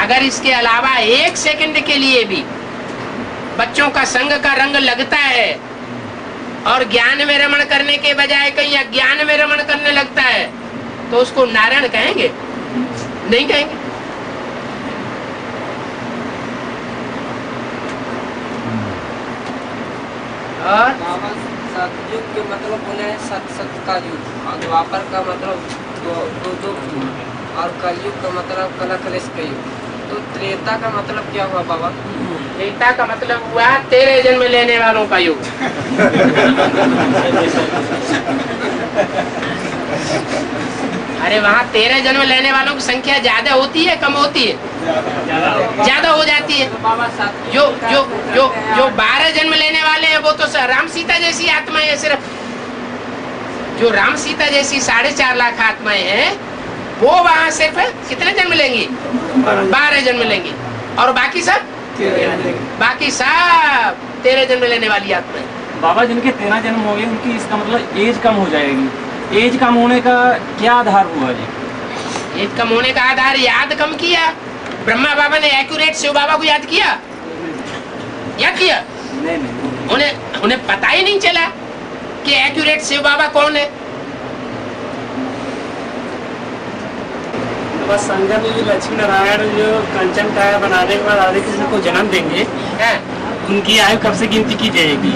अगर इसके अलावा एक सेकंड के लिए भी बच्चों का संग का रंग लगता है और ज्ञान में रमण करने के बजाय कहीं अज्ञान में रमण करने लगता है, तो उसको नारायण कहेंगे? नहीं कहेंगे। और सतयुग के मतलब बोले सत का युग, और द्वापर का मतलब दो और कलयुग का मतलब कला कलेश का युग। तो त्रेता का मतलब क्या हुआ बाबा? त्रेता का मतलब हुआ तेरे जन्म लेने वालों का युग। अरे वहाँ 13 जन्म लेने वालों की संख्या ज्यादा होती है कम होती है? ज्यादा हो जाती है। जो जो जो जो 12 जन्म लेने वाले हैं वो तो राम सीता जैसी आत्माएं है। सिर्फ जो राम सीता जैसी 4.5 लाख आत्माएं हैं वो वहाँ सिर्फ कितने जन्म लेंगी? 12 जन्म लेंगी, और बाकी सब 13 जन्म लेने वाली आत्माएं। बाबा जिनके 13 जन्म हो गए उनकी इसका मतलब एज कम हो जाएगी। एज कम होने का क्या आधार हुआ जी? एज कम होने का आधार याद कम किया। ब्रह्मा बाबा ने एक्यूरेट शिव बाबा को याद किया? याद किया? नहीं। उन्हें पता ही नहीं चला कि एक्यूरेट शिव बाबा कौन है। बस संगम में लक्ष्मी नारायण जो कंचन काया बनाने के बाद राधे कृष्ण को जन्म देंगे, उनकी आयु कब से गिनती की जाएगी?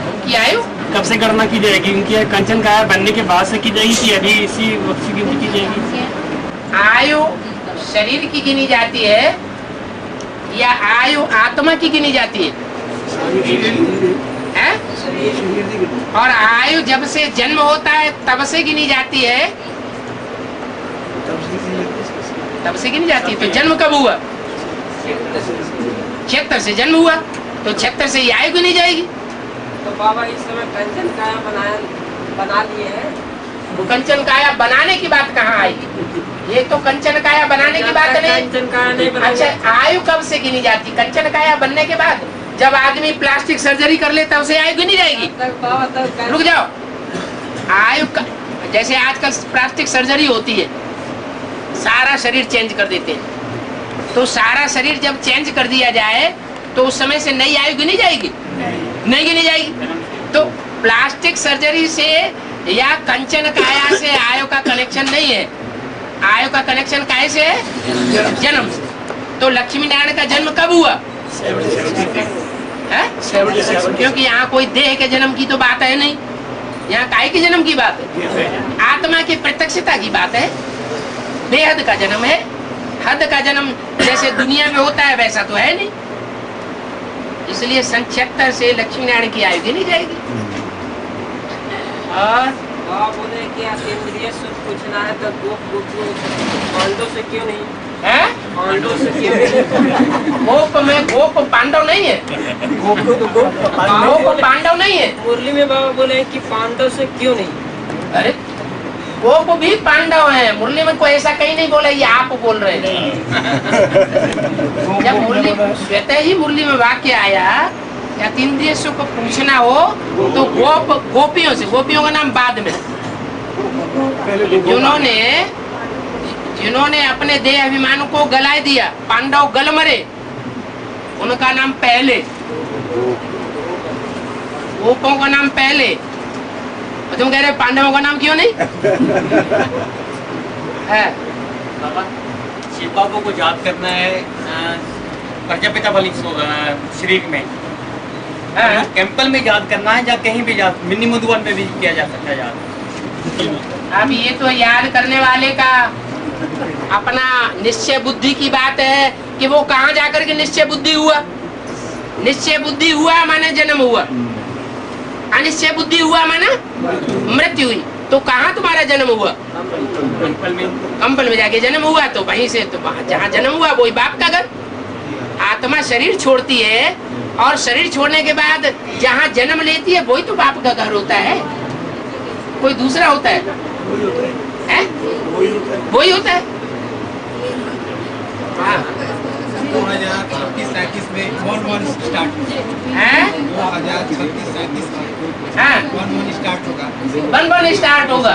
उनकी आयु कब से गणना की जाएगी? उनकी कंचन काया बनने के बाद से की जाएगी कि अभी इसी वक्त से गिनती की जाएगी? आयु शरीर की गिनी जाती है या आयु आत्मा की गिनी जाती है? और आयु जब से जन्म होता है तब से गिनी जाती है? तब से गिनी जाती है। तो जन्म कब हुआ? 76 से जन्म हुआ, तो 76 से आयु गिनी जाएगी। तो बाबा इस समय कंचन काया बना लिए हैं। कंचन काया बनाने की बात कहाँ आई? ये तो कंचन काया बनाने की बात नहीं। कंचन काया नहीं बनाई। अच्छा, आयु कब से गिनी जाती? कंचन काया बनने के बाद जब आदमी प्लास्टिक सर्जरी कर लेता है उसे आयु गिनी जाएगी? रुक जाओ। आयु जैसे आजकल प्लास्टिक सर्जरी होती है, सारा शरीर चेंज कर देते हैं, तो सारा शरीर जब चेंज कर दिया जाए तो उस समय से नई आयु गिनी जाएगी? नहीं गिनी जाएगी। तो प्लास्टिक सर्जरी से या कंचन काया से आयु का कनेक्शन नहीं है। आयु का कनेक्शन काहे से है? जन्म से। तो लक्ष्मी नारायण का जन्म कब हुआ? है? क्योंकि यहाँ कोई देह के जन्म की तो बात है नहीं, यहाँ काय के जन्म की बात है, आत्मा की प्रत्यक्षता की बात है। बेहद का जन्म है। हद का जन्म जैसे दुनिया में होता है वैसा तो है नहीं, इसलिए सन 76 से लक्ष्मी नारायण की आयु गिनी जाएगी। और बोले कि इंद्रिय सुख पूछना है तो पांडव से क्यों नहीं है? पांडव से क्यों नहीं? गोप में गोप पांडव नहीं है, गोप पांडव नहीं है। मुरली में बाबा बोले कि पांडव से क्यों नहीं? अरे गोप भी पांडव है, मुरली में कोई ऐसा कहीं नहीं बोला, ये आप बोल रहे हैं। जब मुरली स्वतः ही मुरली में वाक्य आया या तीन्द्रिय सुख को पूछना हो तो गोपियों से, गोपियों का नाम बाद में, जिन्होंने अपने देह अभिमान को गला दिया, पांडव गल मरे, उनका नाम पहले, गोपों का नाम पहले। तुम कह रहे पांडवों का नाम क्यों नहीं है? बाबा शिव बाबू को याद करना है प्रजापिता वाली शरीर में, टेम्पल में याद करना है या कहीं भी याद, मिनी मधुबन में भी किया जा सकता है याद। अब ये तो याद करने वाले का अपना निश्चय बुद्धि की बात है कि वो कहाँ जाकर के निश्चय बुद्धि हुआ। निश्चय बुद्धि हुआ माने जन्म हुआ, अनिश्चय बुद्धि हुआ माना मृत्यु हुई। तो कहाँ तुम्हारा जन्म हुआ? कंपल में जाके जन्म हुआ, तो वहीं से तो जहाँ जन्म हुआ वही बाप का घर। आत्मा शरीर छोड़ती है और शरीर छोड़ने के बाद जहाँ जन्म लेती है वही तो बाप का घर होता है, कोई दूसरा होता है? वही होता है। हाँ 2036 में 1-1 स्टार्ट है, 2036 में हाँ 1-1 स्टार्ट होगा, 1-1 स्टार्ट होगा।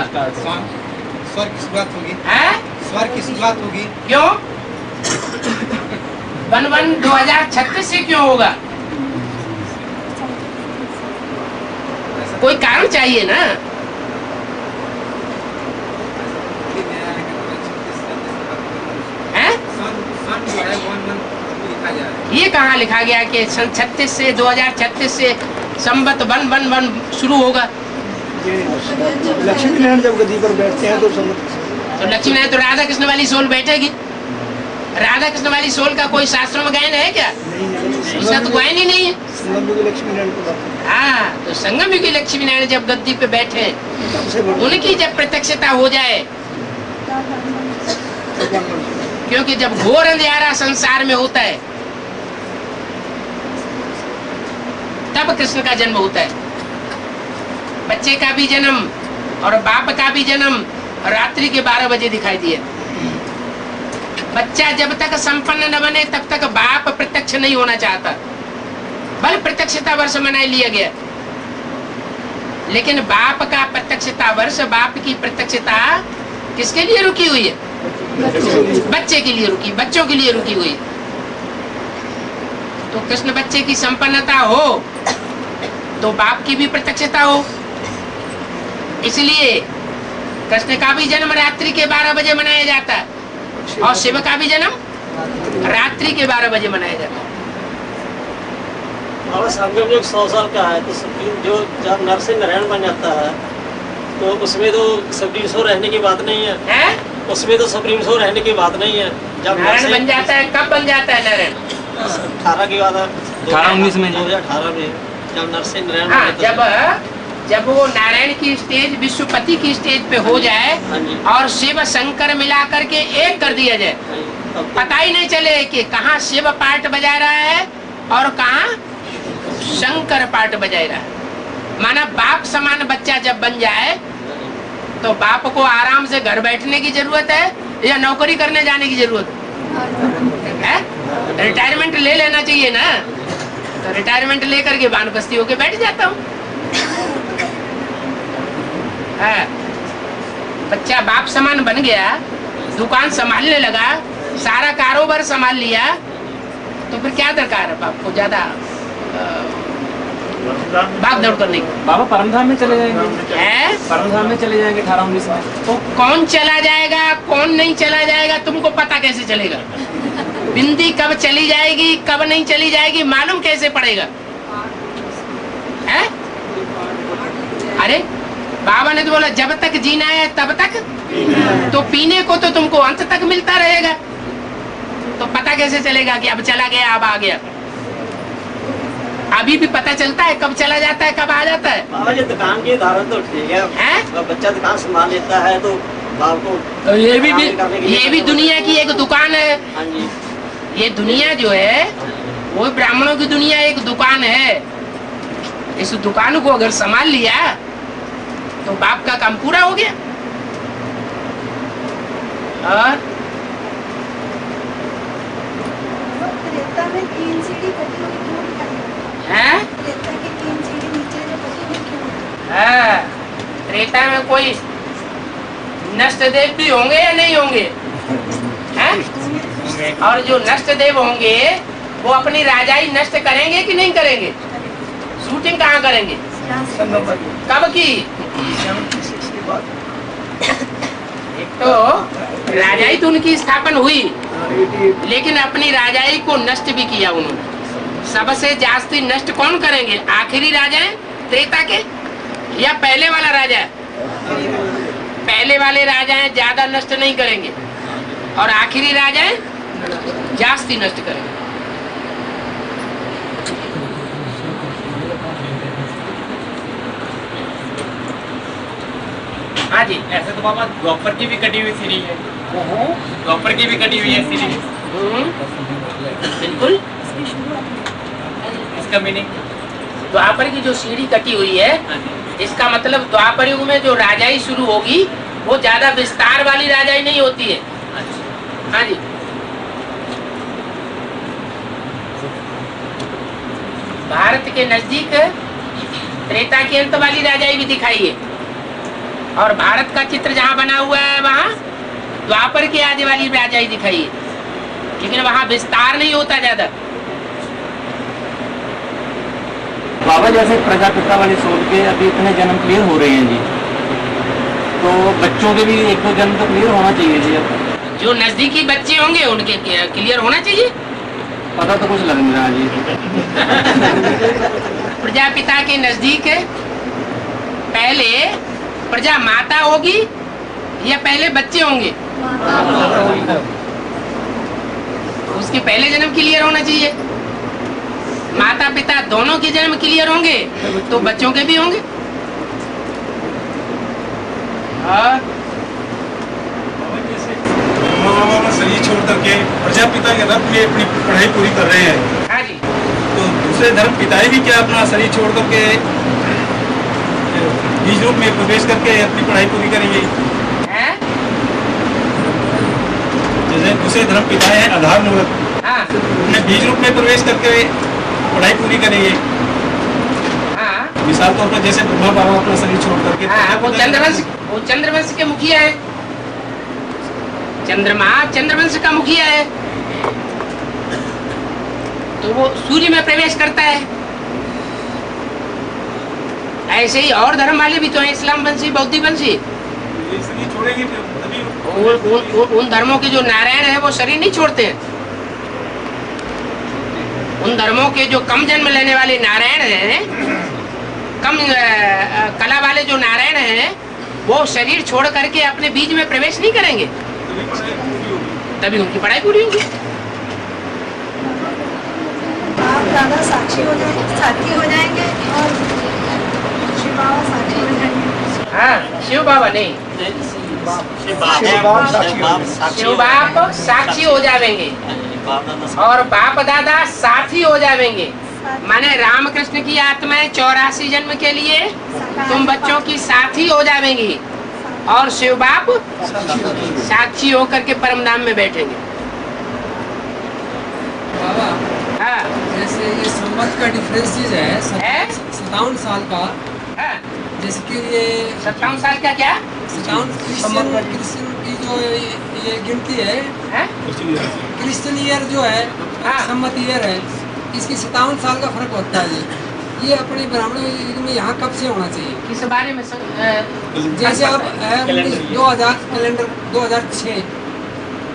स्वर की शुरुआत होगी, है स्वर की शुरुआत होगी। क्यों 1-1 2036 से क्यों होगा? कोई कारण चाहिए ना। ये कहाँ लिखा गया कि सन 36 से 2036 से संवत 1-1 शुरू होगा? लक्ष्मी नारायण जब गद्दी पर बैठते हैं तो लक्ष्मी नारायण तो राधा कृष्ण वाली सोल बैठेगी। राधा कृष्ण वाली सोल का कोई शास्त्रों में गायन है क्या? उसका तो गायन ही नहीं है। लक्ष्मी नारायण हाँ, तो संगम युगी लक्ष्मी नारायण जब गद्दी पे बैठे, उनकी जब प्रत्यक्षता हो जाए, क्योंकि जब घोर अंधियारा संसार में होता है तब कृष्ण का जन्म होता है। बच्चे का भी जन्म और बाप का भी जन्म रात्रि के 12 बजे दिखाई दिए। बच्चा जब तक संपन्न न बने तब तक बाप प्रत्यक्ष नहीं होना चाहता, बल प्रत्यक्षता वर्ष मना लिया गया। लेकिन बाप का प्रत्यक्षता वर्ष, बाप की प्रत्यक्षता किसके लिए रुकी हुई है? बच्चे के लिए रुकी, बच्चों के लिए रुकी हुई। तो कृष्ण बच्चे की संपन्नता हो तो बाप की भी प्रत्यक्षता हो। इसलिए कृष्ण का भी जन्म रात्रि के 12 बजे मनाया जाता है और शिव का भी जन्म रात्रि के 12 बजे मनाया जाता है। संगम युग 100 साल का है, तो जो जब नरसिंह नारायण बन जाता है तो उसमें तो सुप्रीम शो रहने की बात नहीं है, उसमें तो सुप्रीम शो रहने की बात नहीं है। जब नारायण बन जाता है, कब बन जाता है नारायण? 18 की बात है, 18-19 में, 2018 में जब नरसिंह नारायण। हाँ, जब वो नारायण की स्टेज विश्वपति की स्टेज पे हो जाए और शिव शंकर मिला करके एक कर दिया जाए, पता ही नहीं चले कि कहाँ शिव पार्ट बजा रहा है और कहाँ शंकर पार्ट बजा रहा है। माना बाप समान बच्चा जब बन जाए तो बाप को आराम से घर बैठने की जरूरत है या नौकरी करने जाने की जरूरत है? रिटायरमेंट ले लेना चाहिए ना, तो रिटायरमेंट लेकर के वानप्रस्थी होके बैठ जाता हूँ। बच्चा बाप समान बन गया, दुकान संभालने लगा, सारा कारोबार संभाल लिया, तो फिर क्या दरकार है बाप को ज्यादा भाग दौड़ करने की? बाबा परमधाम में चले जाएंगे, परमधाम में चले जाएंगे 18-19 में। तो कौन चला जाएगा कौन नहीं चला जाएगा तुमको पता कैसे चलेगा? बिंदी कब चली जाएगी कब नहीं चली जाएगी मालूम कैसे पड़ेगा? है? अरे बाबा ने तो बोला जब तक जीना है तब तक, तो पीने को तो तुमको अंत तक मिलता रहेगा, तो पता कैसे चलेगा कि अब चला गया अब आ गया? अभी भी पता चलता है कब चला जाता है कब आ जाता है? बाबा जी दुकान की उदाहरण तो ठीक है, बच्चा दुकान संभाल लेता है तो बाप को तो ये भी दुनिया की एक दुकान है। हाँ जी, ये दुनिया जो है वो ब्राह्मणों की दुनिया एक दुकान है। इस दुकान को अगर संभाल लिया तो बाप का काम पूरा हो गया। और त्रेता में 3 सीढ़ी कटी हुई क्यों दिखाई? हैं? त्रेता की 3 सीढ़ी नीचे जो कटी हुई क्यों? हाँ, त्रेता में कोई नष्ट देव भी होंगे या नहीं होंगे? हैं? और जो नष्ट देव होंगे वो अपनी राजाई नष्ट करेंगे कि नहीं करेंगे? शूटिंग कहाँ करेंगे? कब की? एक तो राजाई तो उनकी स्थापन हुई, लेकिन अपनी राजाई को नष्ट भी किया उन्होंने। सबसे जास्ती नष्ट कौन करेंगे? आखिरी राजा है त्रेता के या पहले वाला राजा? पहले वाले राजा हैं ज्यादा नष्ट नहीं करेंगे, और आखिरी राजा हैं जास्ती नष्ट करेंगे। हाँ जी, ऐसे तो बाबा द्वापर की भी कटी हुई सीढ़ी है, द्वापर की भी कटी हुई है सीढ़ी। बिल्कुल। इसका मीनिंग द्वापर की जो सीढ़ी कटी हुई है, इसका मतलब द्वापर युग में जो राजाई शुरू होगी वो ज्यादा विस्तार वाली राजाई नहीं होती है। हाँ जी, भारत के नजदीक त्रेता के अंत वाली राजाई भी दिखाई है, और भारत का चित्र जहाँ बना हुआ है वहाँ द्वापर के आदि वाली राजाई दिखाई है, लेकिन वहाँ विस्तार नहीं होता ज्यादा। बाबा जैसे प्रजापिता वाली सोच के अभी इतने जन्म क्लियर हो रहे हैं जी, तो बच्चों के भी 1-2 जन्म तो क्लियर होना चाहिए जी। अब जो नजदीकी बच्चे होंगे उनके क्लियर होना चाहिए। पता तो कुछ लग नहीं रहा जी। प्रजापिता के नजदीक पहले प्रजा माता होगी या पहले बच्चे होंगे? उसके पहले जन्म क्लियर होना चाहिए। माता पिता दोनों के जन्म क्लियर होंगे तो बच्चों के भी होंगे। बाबा शरीर छोड़ करके प्रजापिता के रथ में अपनी पढ़ाई पूरी कर रहे हैं। हाँ जी। तो दूसरे धर्म पिताएं भी क्या अपना शरीर छोड़ करके बीज रूप में प्रवेश करके अपनी पढ़ाई पूरी करेंगे? जैसे दूसरे धर्म पिताएं हैं आधार मूलक, अपने बीज रूप में प्रवेश करके पढ़ाई पूरी करेंगे। मिसाल तौर पर जैसे ब्रह्मा बाबा अपना शरीर छोड़ करके वो चंद्रवंश के मुखिया है। चंद्रमा चंद्रवंश का मुखिया है, तो वो सूर्य में प्रवेश करता है। ऐसे ही और धर्म वाले भी तो हैं, इस्लाम वंशी, बौद्ध वंशी। उन धर्मों के जो नारायण है वो शरीर नहीं छोड़ते हैं। उन धर्मों के जो कम जन्म लेने वाले नारायण हैं, कम कला वाले जो नारायण हैं, वो शरीर छोड़ करके अपने बीज में प्रवेश नहीं करेंगे, तभी उनकी पढ़ाई पूरी होगी। आप दादा साक्षी हो जाएंगे, साथी हो जाएंगे, और शिव बाबा साक्षी हो जाएंगे। हाँ, शिव बाबा नहीं, शिव बाप साक्षी हो जाएंगे और बाप दादा साथी हो जाएंगे। माने रामकृष्ण की आत्माएं 84 जन्म के लिए तुम बच्चों की साथी हो जाएंगी, और शिव बाप साक्षी होकर के परम धाम में बैठेंगे। बाबा, जैसे ये संवत का डिफरेंसेस है 57 साल का, जैसे कि ये 57 साल का क्या 57 क्रिश्चियन की जो ये गिनती है, क्रिश्चियन ईयर जो है सम्मत ईयर है, इसकी 57 साल का फर्क होता है। ये अपने ब्राह्मण युग में यहाँ कब से होना चाहिए? किस बारे में जैसे आप 2000 कैलेंडर 2006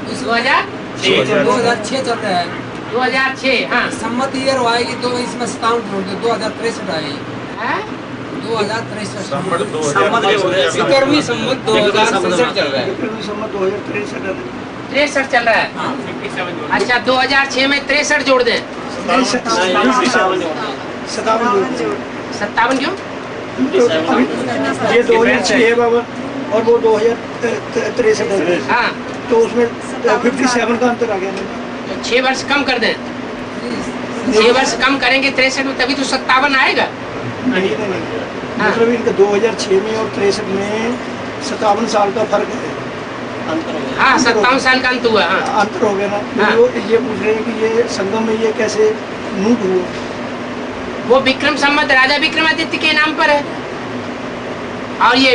2006 चल रहा है, 2006 हाँ, सम्मत ईयर आएगी तो इसमें 57 जोड़ दो, 2063 आएगी। 2063 संवत 2063 संवत 2063 चल रहा है। संवत 2063 63 चल रहा है। अच्छा 2006 में 63 जोड़ दें। 57 क्यों? ये 2006 है बाबा और वो 2063 है। हाँ तो उसमें 57 का अंतर आ गया। 6 वर्ष कम कर दें। 6 वर्ष कम करेंगे 63 में, तभी तो 57 आएगा। नहीं मतलब इनका 2006 में और 63 में 57 साल का फर्क है। हाँ 57 साल का अंत हुआ। हाँ अंतर हो गया ना। हाँ। वो ये पूछ रहे हैं कि ये संगम में ये कैसे नूट हुआ? वो विक्रम संवत राजा विक्रमादित्य के नाम पर है और ये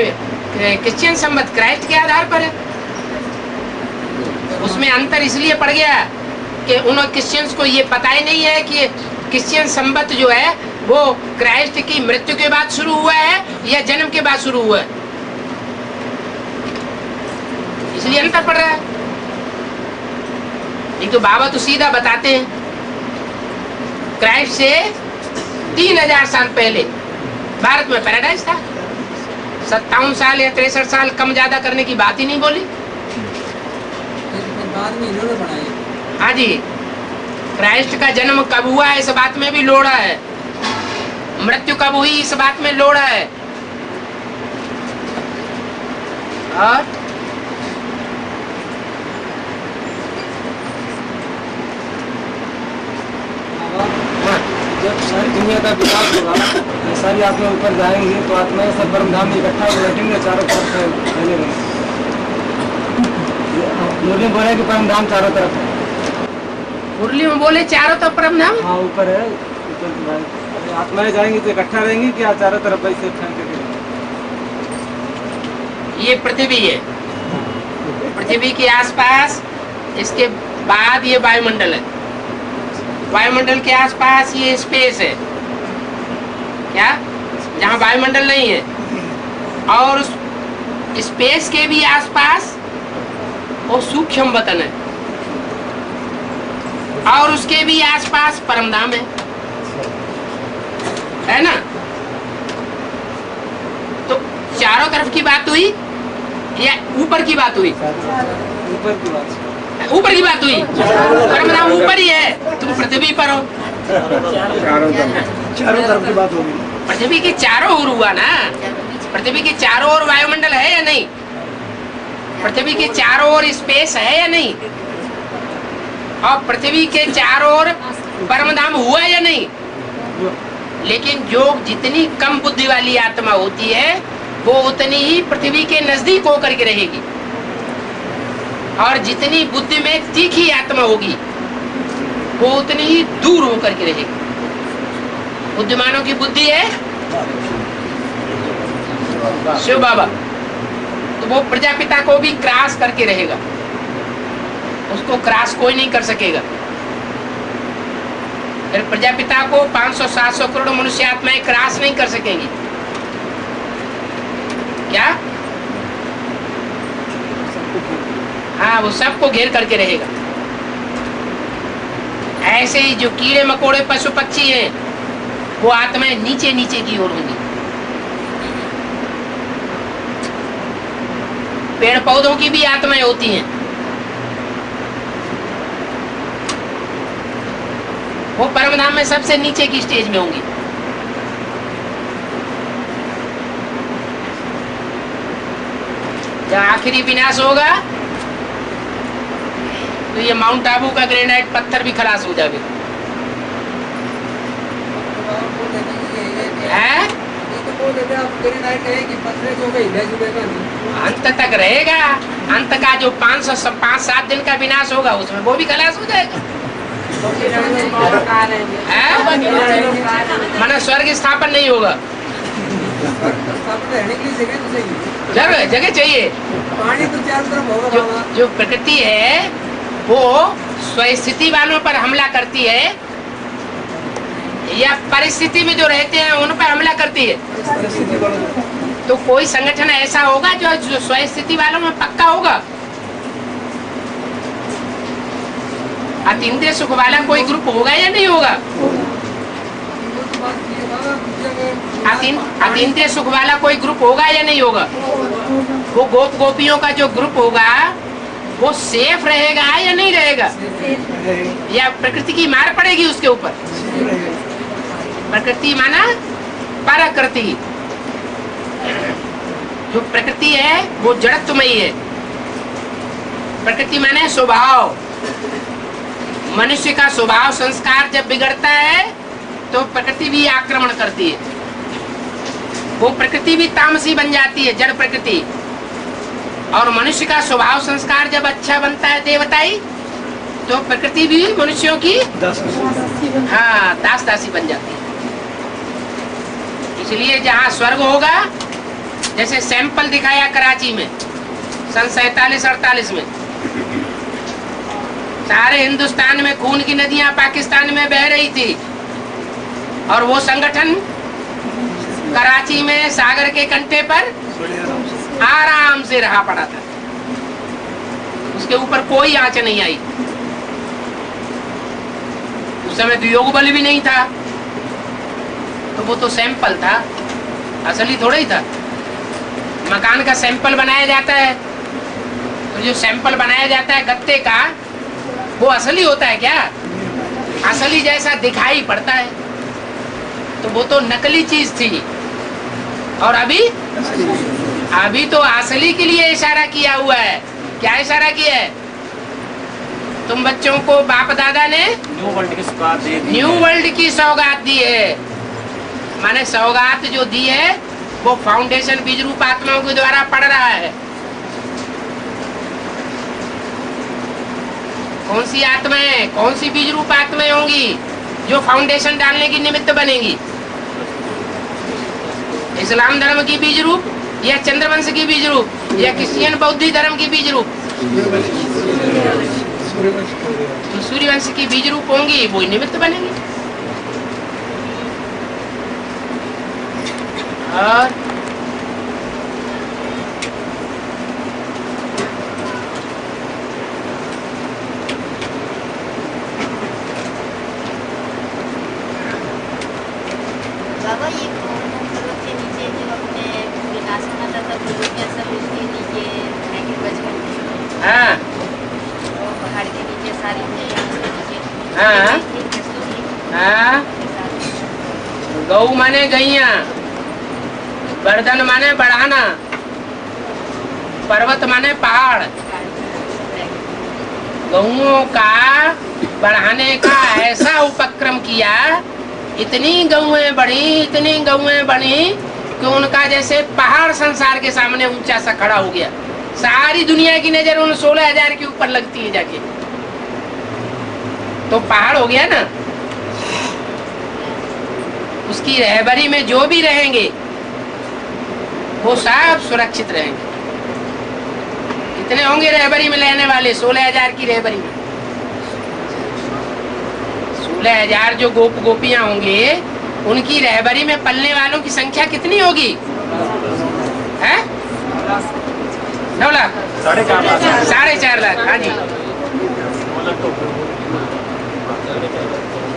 क्रिश्चियन संवत क्राइस्ट के आधार पर है। उसमें अंतर इसलिए पड़ गया कि उन क्रिश्चियंस को ये पता ही नहीं है कि क्रिश्चियन संवत जो है वो क्राइस्ट की मृत्यु के बाद शुरू हुआ है या जन्म के बाद शुरू हुआ है, इसलिए अंतर पड़ रहा है। एक तो बाबा तो सीधा बताते हैं क्राइस्ट से 3000 साल पहले भारत में पैराडाइज था। 57 साल या 63 साल कम ज्यादा करने की बात ही नहीं बोली। बाद में इन्होंने बनाई। हाँ जी, क्राइस्ट का जन्म कब हुआ है इस बात में भी लोड़ा है, मृत्यु कब हुई इस बात में लोड़ा है। और जब सारी दुनिया का विकास होगा, सारी आत्मा ऊपर जाएंगी तो आत्माएं सब परम धाम में इकट्ठा हो बैठेंगे, चारों तरफ फैलेंगे। मुरली में बोले कि परम धाम चारों तरफ है। मुरली में बोले चारों तरफ परम धाम? हाँ ऊपर है, ऊपर आत्माएं जाएंगी तो इकट्ठा रहेंगी क्या चारों तरफ ऐसे फैल? ये पृथ्वी है, पृथ्वी के आसपास, इसके बाद ये वायुमंडल है, वायुमंडल के आसपास ये स्पेस है क्या, जहाँ वायुमंडल नहीं है, और उस स्पेस के भी आसपास वो सूक्ष्म वतन है, और उसके भी आसपास परमधाम है ना। तो चारों तरफ की बात हुई या ऊपर की बात हुई? ऊपर की बात हुई। परमधाम ऊपर ही है, तुम पृथ्वी पर हो। चारों तरफ की बात होगी। पृथ्वी के चारों ओर हुआ ना, पृथ्वी के चारों ओर वायुमंडल है या नहीं, पृथ्वी के चारों ओर स्पेस है या नहीं, और पृथ्वी के चारों ओर परमधाम हुआ या नहीं। लेकिन जो जितनी कम बुद्धि वाली आत्मा होती है वो उतनी ही पृथ्वी के नजदीक होकर के रहेगी, और जितनी बुद्धि में तीखी आत्मा होगी वो उतनी ही दूर होकर के रहेगी। बुद्धिमानों की बुद्धि है शिव बाबा, तो वो प्रजापिता को भी क्रॉस करके रहेगा, उसको क्रॉस कोई नहीं कर सकेगा। फिर प्रजापिता को 500-700 करोड़ मनुष्य आत्माएं क्रॉस नहीं कर सकेंगी क्या? हाँ, वो सबको घेर करके रहेगा। ऐसे ही जो कीड़े मकोड़े पशु पक्षी हैं वो आत्माएं नीचे नीचे की ओर होंगी। पेड़ पौधों की भी आत्माएं होती हैं, वो परमधाम में सबसे नीचे की स्टेज में होंगी। जब आखिरी विनाश होगा तो ये माउंट आबू का ग्रेनाइट पत्थर भी खलास हो जाएगा। अंत तक रहेगा, अंत का जो 500-7 दिन का विनाश होगा उसमें वो भी खलास हो जाएगा। माना स्वर्ग स्थापन नहीं होगा, जगह चाहिए। जो प्रकृति है वो स्वस्थिति वालों पर हमला करती है या परिस्थिति में जो रहते हैं उन पर हमला करती है। तो कोई संगठन ऐसा होगा जो स्वस्थिति वालों में पक्का होगा। अतीन्द्रिय सुख वाला कोई ग्रुप होगा या नहीं होगा? अतीन्द्रिय सुख वाला कोई ग्रुप होगा या नहीं होगा? वो गोप गोपियों का जो ग्रुप होगा वो सेफ रहेगा या नहीं रहेगा? या प्रकृति की मार पड़ेगी उसके ऊपर? प्रकृति माना पराकृति। जो प्रकृति है वो जड़त्वमयी है। प्रकृति माने स्वभाव। मनुष्य का स्वभाव संस्कार जब बिगड़ता है तो प्रकृति भी आक्रमण करती है। वो प्रकृति भी तामसी बन जाती है, जड़ प्रकृति। और मनुष्य का स्वभाव संस्कार जब अच्छा बनता है, देवताई, तो प्रकृति भी मनुष्यों की हाँ दास दासी बन जाती है। इसलिए जहाँ स्वर्ग होगा, जैसे सैंपल दिखाया कराची में सन 47-48 में, सारे हिंदुस्तान में खून की नदियां पाकिस्तान में बह रही थी और वो संगठन कराची में सागर के कंठे पर आराम से रहा पड़ा था। उसके ऊपर कोई आंच नहीं आई। उस समय तो योग बल भी नहीं था, तो वो तो सैंपल था, असली थोड़ा ही था। मकान का सैंपल बनाया जाता है, तो जो सैंपल बनाया जाता है गत्ते का, वो असली होता है क्या? असली जैसा दिखाई पड़ता है, तो वो तो नकली चीज थी। और अभी तो असली के लिए इशारा किया हुआ है। क्या इशारा किया है? तुम बच्चों को बाप दादा ने न्यू वर्ल्ड की सौगात दी है। माने सौगात जो दी है वो फाउंडेशन बीज रूप आत्माओं के द्वारा पड़ रहा है। कौन सी आत्माएं, कौन सी बीज रूप आत्माएं होंगी जो फाउंडेशन डालने की निमित्त बनेगी? इस्लाम धर्म की बीज रूप, या चंद्रवंश की बीज रूप, या क्रिश्चियन बौद्ध धर्म की बीज रूप? जो सूर्यवंश की बीज रूप होंगी वो निमित्त बनेगी। और बाबा ये पर्वत के नीचे जो अपने विनाश होना था तब सब उसके नीचे रहेंगे बचपन में। हाँ। और पहाड़ के नीचे सारी हाँ। हाँ। गौ माने गैया, वर्धन माने बढ़ाना, पर्वत माने पहाड़। गौओं का बढ़ाने का ऐसा उपक्रम किया, इतनी गौएं बढ़ी, इतनी गौएं बढ़ी कि उनका जैसे पहाड़ संसार के सामने ऊंचा सा खड़ा हो गया। सारी दुनिया की नजर उन 16,000 के ऊपर लगती है जाके, तो पहाड़ हो गया ना। उसकी रहबरी में जो भी रहेंगे वो सब सुरक्षित रहेंगे। कितने होंगे रहबरी में रहने वाले? 16,000 की रहबरी में 16,000 जो गोप गोपियां होंगे, उनकी रहबरी में पलने वालों की संख्या कितनी होगी? है 9 लाख, 4.5 लाख। हाँ जी।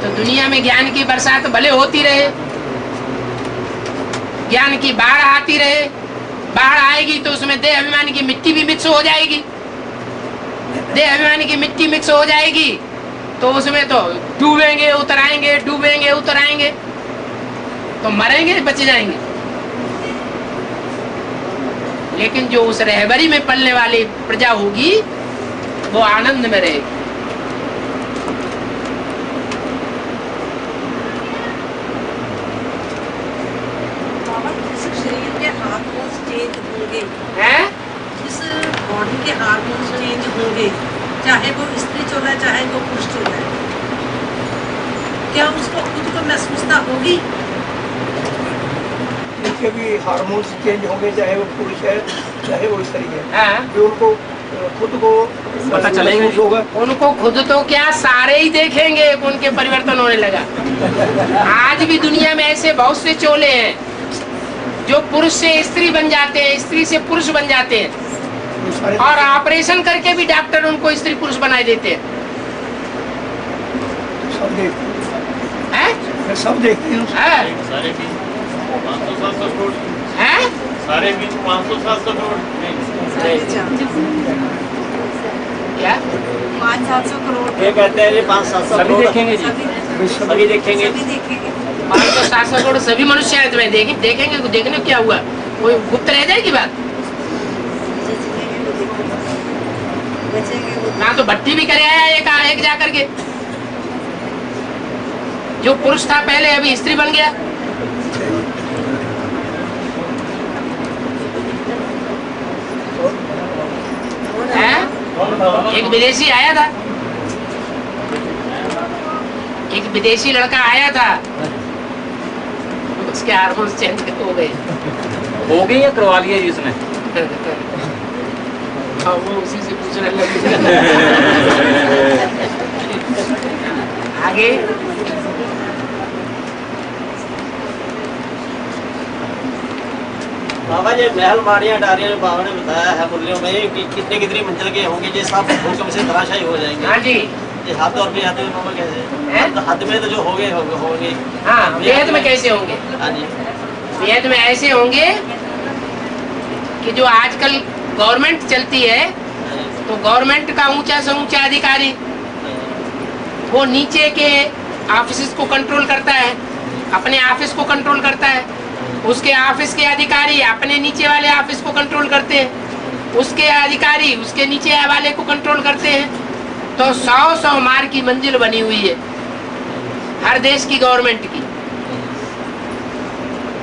तो दुनिया में ज्ञान की बरसात भले होती रहे, ज्ञान की बाढ़ आती रहे। बाढ़ आएगी तो उसमें देह अभिमानी की मिट्टी भी मिक्स हो जाएगी। देह अभिमानी की मिट्टी मिक्स हो जाएगी तो उसमें तो डूबेंगे उतर आएंगे, डूबेंगे उतर आएंगे, तो मरेंगे बच जाएंगे। लेकिन जो उस रहबरी में पलने वाली प्रजा होगी वो आनंद में रहेगी। शरीर के हार्मोन्स चेंज होंगे, इस बॉडी के हार्मोन्स चेंज होंगे, चाहे वो स्त्री चोला चाहे वो पुरुष चोला, क्या उसको खुद को महसूसता होगी? इनके भी हार्मोन्स चेंज होंगे, चाहे वो पुरुष है चाहे वो स्त्री है। जो उनको खुद को पता चलेगा होगा। उनको खुद तो क्या, सारे ही देखेंगे उनके परिवर्तन होने लगा। आज भी दुनिया में ऐसे बहुत से चोले हैं जो पुरुष से स्त्री बन जाते हैं, स्त्री से पुरुष बन जाते हैं, और ऑपरेशन करके भी डॉक्टर उनको स्त्री पुरुष बनाए देते हैं। फिर सब देखते हैं सारे भी 500-700 करोड़ हैं, सारे भी 500-700 करोड़ क्या 500-700 करोड़ ये कहते हैं 500-700 सभी करोड़ देखेंगे जी, सभी देखेंगे। 500-700 करोड़ सभी मनुष्य में देखेंगे। देखने को क्या हुआ, कोई गुप्त रह जाएगी बात। ना तो भट्टी भी करे आया एक जा करके, जो पुरुष था पहले अभी स्त्री बन गया। है? एक विदेशी आया था, एक विदेशी लड़का आया था, उसके हार्मोन्स चेंज हो गए या करवा लिया जी उसने? हाँ, वो उसी से पूछने लगे। आगे बाबा जी महल माड़ियाँ डारियाँ जो बाबा ने बताया है मूल्यों में कि कितनी मंजिल के होंगे, ये सब भूकंप से धराशायी हो जाएंगे। हाँ जी, ये हाथ और बेहद में मामा कैसे हद में तो जो होंगे। हाँ, बेहद में कैसे होंगे? हाँ जी, बेहद में ऐसे होंगे कि जो आजकल गवर्नमेंट चलती है, तो गवर्नमेंट का ऊंचा से ऊंचा अधिकारी वो नीचे के ऑफिस को कंट्रोल करता है, अपने ऑफिस को कंट्रोल करता है। उसके ऑफिस के अधिकारी अपने नीचे वाले ऑफिस को कंट्रोल करते हैं, उसके अधिकारी उसके नीचे वाले को कंट्रोल करते हैं। तो 100 मार की मंजिल बनी हुई है हर देश की गवर्नमेंट की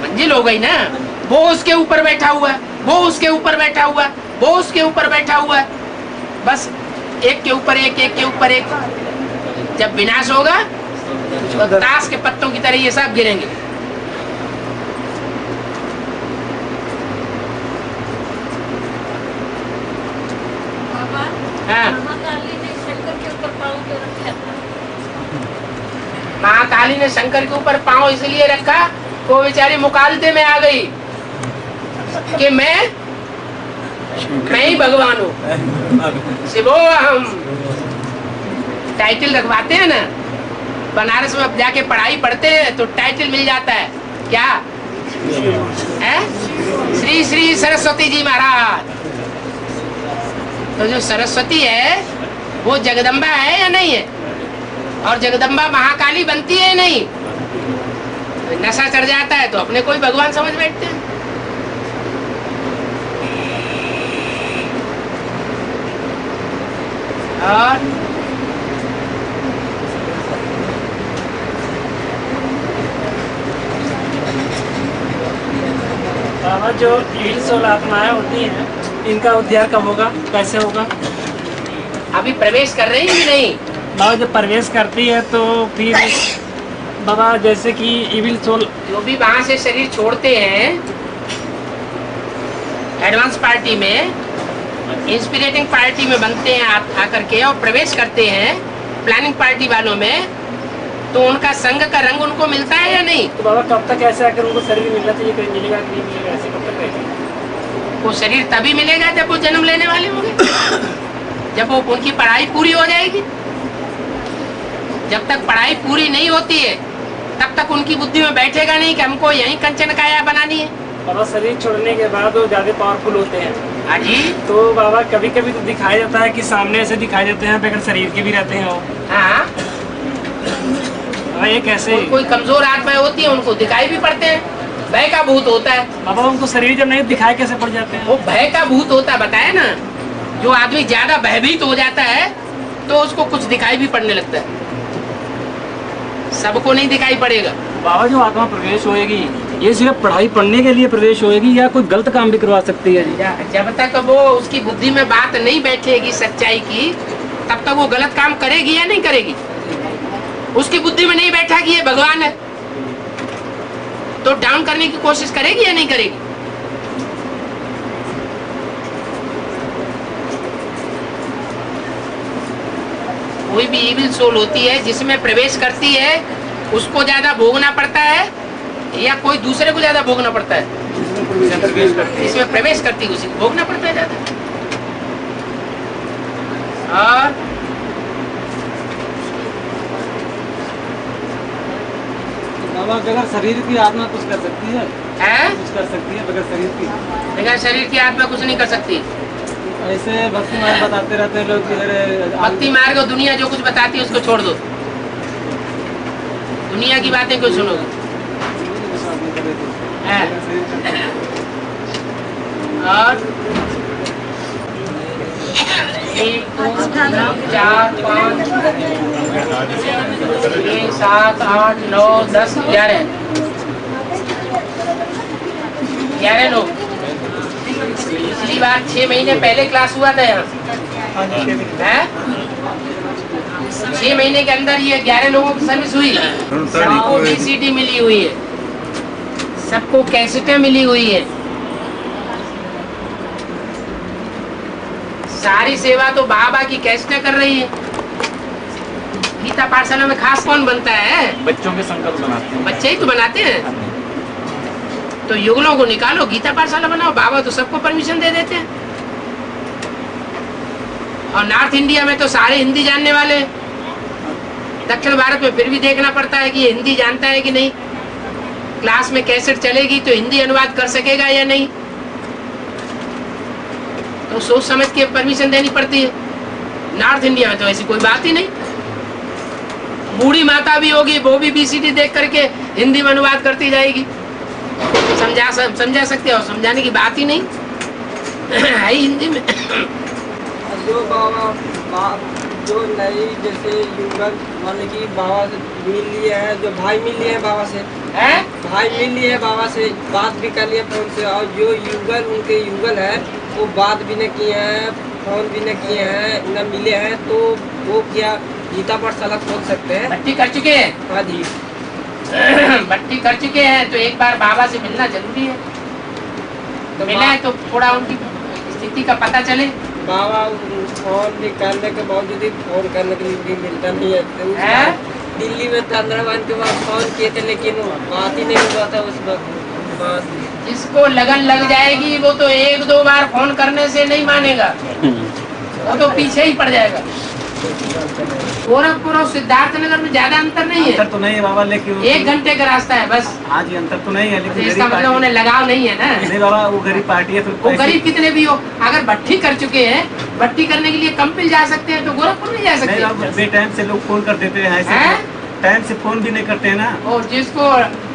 मंजिल हो गई ना। वो उसके ऊपर बैठा हुआ है, वो उसके ऊपर बैठा हुआ है, वो उसके ऊपर बैठा हुआ है, बस एक के ऊपर एक, एक के ऊपर एक। जब विनाश होगा तो ताश के पत्तों की तरह ये सब गिरेंगे। हाँ, महाकाली ने शंकर के ऊपर पांव इसलिए रखा, वो बेचारी मुकालते में आ गई कि मैं ही भगवान हूँ, शिवो हम। टाइटल रखवाते हैं ना, बनारस में जाके पढ़ाई पढ़ते हैं तो टाइटल मिल जाता है, क्या है? श्री श्री सरस्वती जी महाराज। तो जो सरस्वती है वो जगदम्बा है या नहीं है? और जगदम्बा महाकाली बनती है या नहीं? नशा चढ़ जाता है तो अपने कोई भगवान समझ बैठते हैं। और बाबा जो ईल सोल आत्माएं होती हैं, इनका उद्धार कब होगा, कैसे होगा? अभी प्रवेश कर रही है नहीं? बाबा जब प्रवेश करती है तो फिर बाबा जैसे कि इविल सोल जो भी वहां से शरीर छोड़ते हैं एडवांस पार्टी में, इंस्पिरेटिंग पार्टी में बनते हैं आकर के और प्रवेश करते हैं प्लानिंग पार्टी वालों में, तो उनका संग का रंग उनको मिलता है या नहीं? तो बाबा कब तक ऐसे आकर उनको शरीर मिलना चाहिए, कहीं मिलेगा कि नहीं मिलेगा, ऐसे कब तक रहेगा? वो शरीर तभी मिलेगा जब वो जन्म लेने वाले होंगे, जब वो उनकी पढ़ाई पूरी हो जाएगी। जब तक पढ़ाई पूरी नहीं होती है तब तक उनकी बुद्धि में बैठेगा नहीं कि हमको यही कंचन काया बनानी है। बाबा शरीर छोड़ने के बाद वो ज्यादा पावरफुल होते हैं। हाँ जी। तो बाबा कभी कभी तो दिखाया जाता है कि सामने ऐसे दिखाई देते हैं, बगैर शरीर के भी रहते हैं वो। हाँ, ये कैसे? कोई कमजोर आत्माएं होती है, उनको दिखाई भी पड़ते हैं, भय का भूत होता है। बाबा उनको शरीर जब नहीं दिखाई कैसे पड़ जाते हैं? वो भय का भूत होता है, बताया ना। जो आदमी ज्यादा भयभीत हो जाता है तो उसको कुछ दिखाई भी पड़ने लगता है, सबको नहीं दिखाई पड़ेगा। बाबा जो आत्मा प्रवेश होएगी, ये सिर्फ पढ़ाई पढ़ने के लिए प्रवेश होएगी या कोई गलत काम भी करवा सकती है जी? जब तक वो उसकी बुद्धि में बात नहीं बैठेगी सच्चाई की, तब तक वो गलत काम करेगी या नहीं करेगी? उसकी बुद्धि में नहीं बैठा कि ये भगवान है, तो डाउन करने की कोशिश करेगी या नहीं करेगी? कोई भी इविल सोल होती है जिसमें प्रवेश करती है, उसको ज्यादा भोगना पड़ता है या कोई दूसरे को ज्यादा भोगना पड़ता है? इसमें प्रवेश करती है उसी को भोगना पड़ता है ज्यादा। और बगैर शरीर की आत्मा कुछ कर सकती है? कुछ कर सकती है बगैर शरीर की? बगैर शरीर की आत्मा कुछ नहीं कर सकती। ऐसे भक्ति मार्ग बताते रहते हैं लोग कि अरे भक्ति मार्ग दुनिया जो कुछ बताती है उसको छोड़ दो, दुनिया की बातें क्यों सुनोगे? और 1 2 3 4 5 6 7 8 9 10 11 लोग। पिछली बार 6 महीने पहले क्लास हुआ था यहाँ, 6 महीने के अंदर ये 11 लोगों की सर्विस हुई। सबको बीसीडी मिली हुई है, सबको कैसेटें मिली हुई है। सारी सेवा तो बाबा की कैसेटें कर रही है। गीता पाठशाला में खास कौन बनता है? बच्चों के संकल्प बनाते हैं, बच्चे ही तो बनाते हैं। तो युगलों को निकालो, गीता पाठशाला बनाओ। बाबा तो सबको परमिशन दे देते हैं। और नॉर्थ इंडिया में तो सारे हिंदी जानने वाले, दक्षिण भारत में फिर भी देखना पड़ता है कि ये हिंदी जानता है कि नहीं। क्लास में कैसेट चलेगी तो हिंदी अनुवाद कर सकेगा या नहीं, तो सोच समझ के परमिशन देनी पड़ती है। नॉर्थ इंडिया में तो ऐसी कोई बात ही नहीं। बूढ़ी माता भी होगी, वो भी बीसीडी देख करके हिंदी में अनुवाद करती जाएगी। समझा सकते हो, समझाने की बात ही नहीं है हिंदी में। जो बाबा जो नई जैसे युगल मतलब कि बाबा से मिल लिए हैं, जो भाई मिल लिए हैं बाबा से, भाई मिल लिए हैं बाबा से, बात भी कर लिए फोन से। और जो युगल उनके युगल है वो बात भी न किए हैं, फोन भी न किए हैं, न मिले हैं, तो वो क्या गीता पाठशाला खोल सकते हैं? भट्टी कर चुके हैं। हाँ जी भट्टी कर चुके हैं, तो एक बार बाबा से मिलना जरूरी है। तो मिला है तो थोड़ा उनकी स्थिति का पता चले। बाबा फोन भी करने के बावजूद ही फोन करने के लिए भी मिलता नहीं है। दिल्ली में 15 दिन के बाद फोन किए थे, लेकिन बात ही नहीं हुआ था उस वक्त। जिसको लगन लग जाएगी वो तो 1-2 बार फोन करने से नहीं मानेगा, वो तो पीछे ही पड़ जाएगा। गोरखपुर और सिद्धार्थ नगर में ज्यादा अंतर नहीं है। अंतर तो नहीं है बाबा, लेकिन 1 घंटे का रास्ता है बस। हाँ जी, अंतर तो नहीं है, लेकिन तो इसका मतलब उन्हें लगाव नहीं है ना। नहीं बाबा, वो गरीब पार्टी है। वो गरीब कितने भी हो, अगर भट्टी कर चुके हैं, भट्टी करने के लिए कंपिल जा सकते हैं, तो गोरखपुर नहीं जा सकते। बेटाइम से लोग फोन कर देते हैं, टाइम से फोन भी नहीं करते हैं ना। और जिसको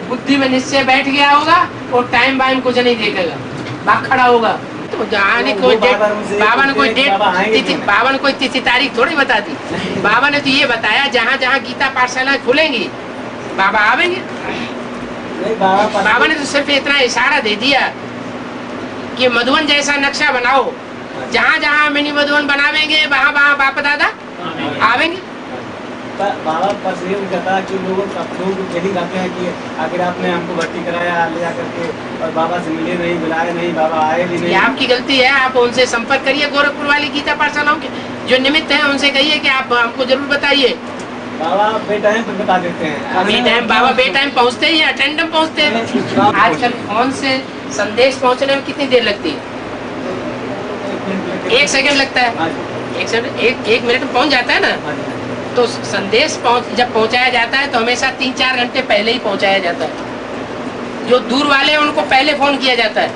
बुद्धि में निश्चय बैठ गया होगा वो टाइम वाइम कुछ नहीं देखेगा, भाग खड़ा होगा। तो जाने कोई डेट, बाबा ने कोई डेट, बाबा ने कोई तिथि तारीख थोड़ी बता दी। बाबा ने तो ये बताया जहाँ जहाँ गीता पाठशाला खुलेंगी बाबा आवेंगे। बाबा ने तो सिर्फ इतना इशारा दे दिया कि मधुबन जैसा नक्शा बनाओ, जहाँ जहाँ मिनी मधुबन बनावेंगे वहाँ वहाँ बाप दादा आवेंगे। बाबा बस ये कहता है कि लोग यही कहते हैं कि आखिर आपने हमको भर्ती कराया ले जाकर के और बाबा से मिले नहीं, बुलाए नहीं, बाबा आए भी नहीं। आपकी गलती है, आप उनसे संपर्क करिए। गोरखपुर वाली गीता पाठशालाओं के जो निमित्त हैं उनसे कहिए कि आप हमको जरूर बताइए। बाबा बेटाइम पे बता देते हैं। बेटाइम बाबा बेटाइम पहुँचते ही अटेंडम पहुँचते हैं। आजकल फोन से संदेश पहुँचने में कितनी देर लगती है? 1 सेकंड लगता है। 1 मिनट में पहुँच जाता है ना। तो संदेश जब पहुंचाया जाता है तो हमेशा 3-4 घंटे पहले ही पहुंचाया जाता है। जो दूर वाले हैं उनको पहले फोन किया जाता है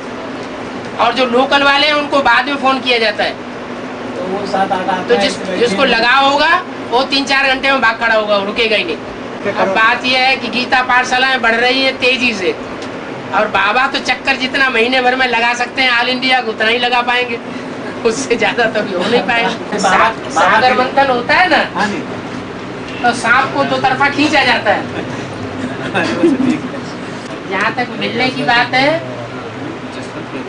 और जो लोकल वाले हैं उनको बाद में फोन किया जाता है। तो वो 7-8 तो जिसको लगाव होगा वो 3-4 घंटे में भाग खड़ा होगा, रुकेगा ही नहीं। अब बात यह है कि गीता पाठशालाएं बढ़ रही है तेजी से, और बाबा तो चक्कर जितना महीने भर में लगा सकते हैं ऑल इंडिया को उतना ही लगा पाएंगे, उससे ज्यादा तो हो नहीं पाएंगे। सागर मंथन होता है ना, तो सांप को 2 तरफा खींचा जाता है। जहाँ तक मिलने की बात है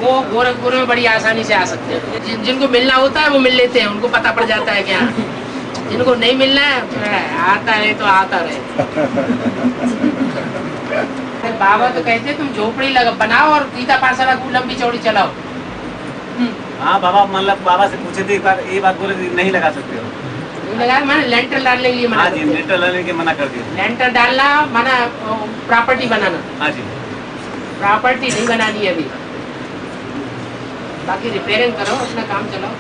वो गोरखपुर में बड़ी आसानी से आ सकते हैं। जिनको मिलना होता है वो मिल लेते हैं, उनको पता पड़ जाता है क्या। जिनको नहीं मिलना है आता रहे तो आता रहे। बाबा तो कहते तुम झोपड़ी लगा बनाओ और गीता पाठशाला खूब लंबी चौड़ी चलाओ। हाँ बाबा, मतलब बाबा से पूछे थे ये बात बोले नहीं लगा सकते हो। लगा मैंने लेंटर डालने के लिए मना। हाँ जी, लेंटर डालने के मना कर दिया। लेंटर डालना मना, प्रॉपर्टी बनाना। हाँ जी, प्रॉपर्टी नहीं बनानी है अभी, बाकी रिपेयरिंग करो, अपना काम चलाओ।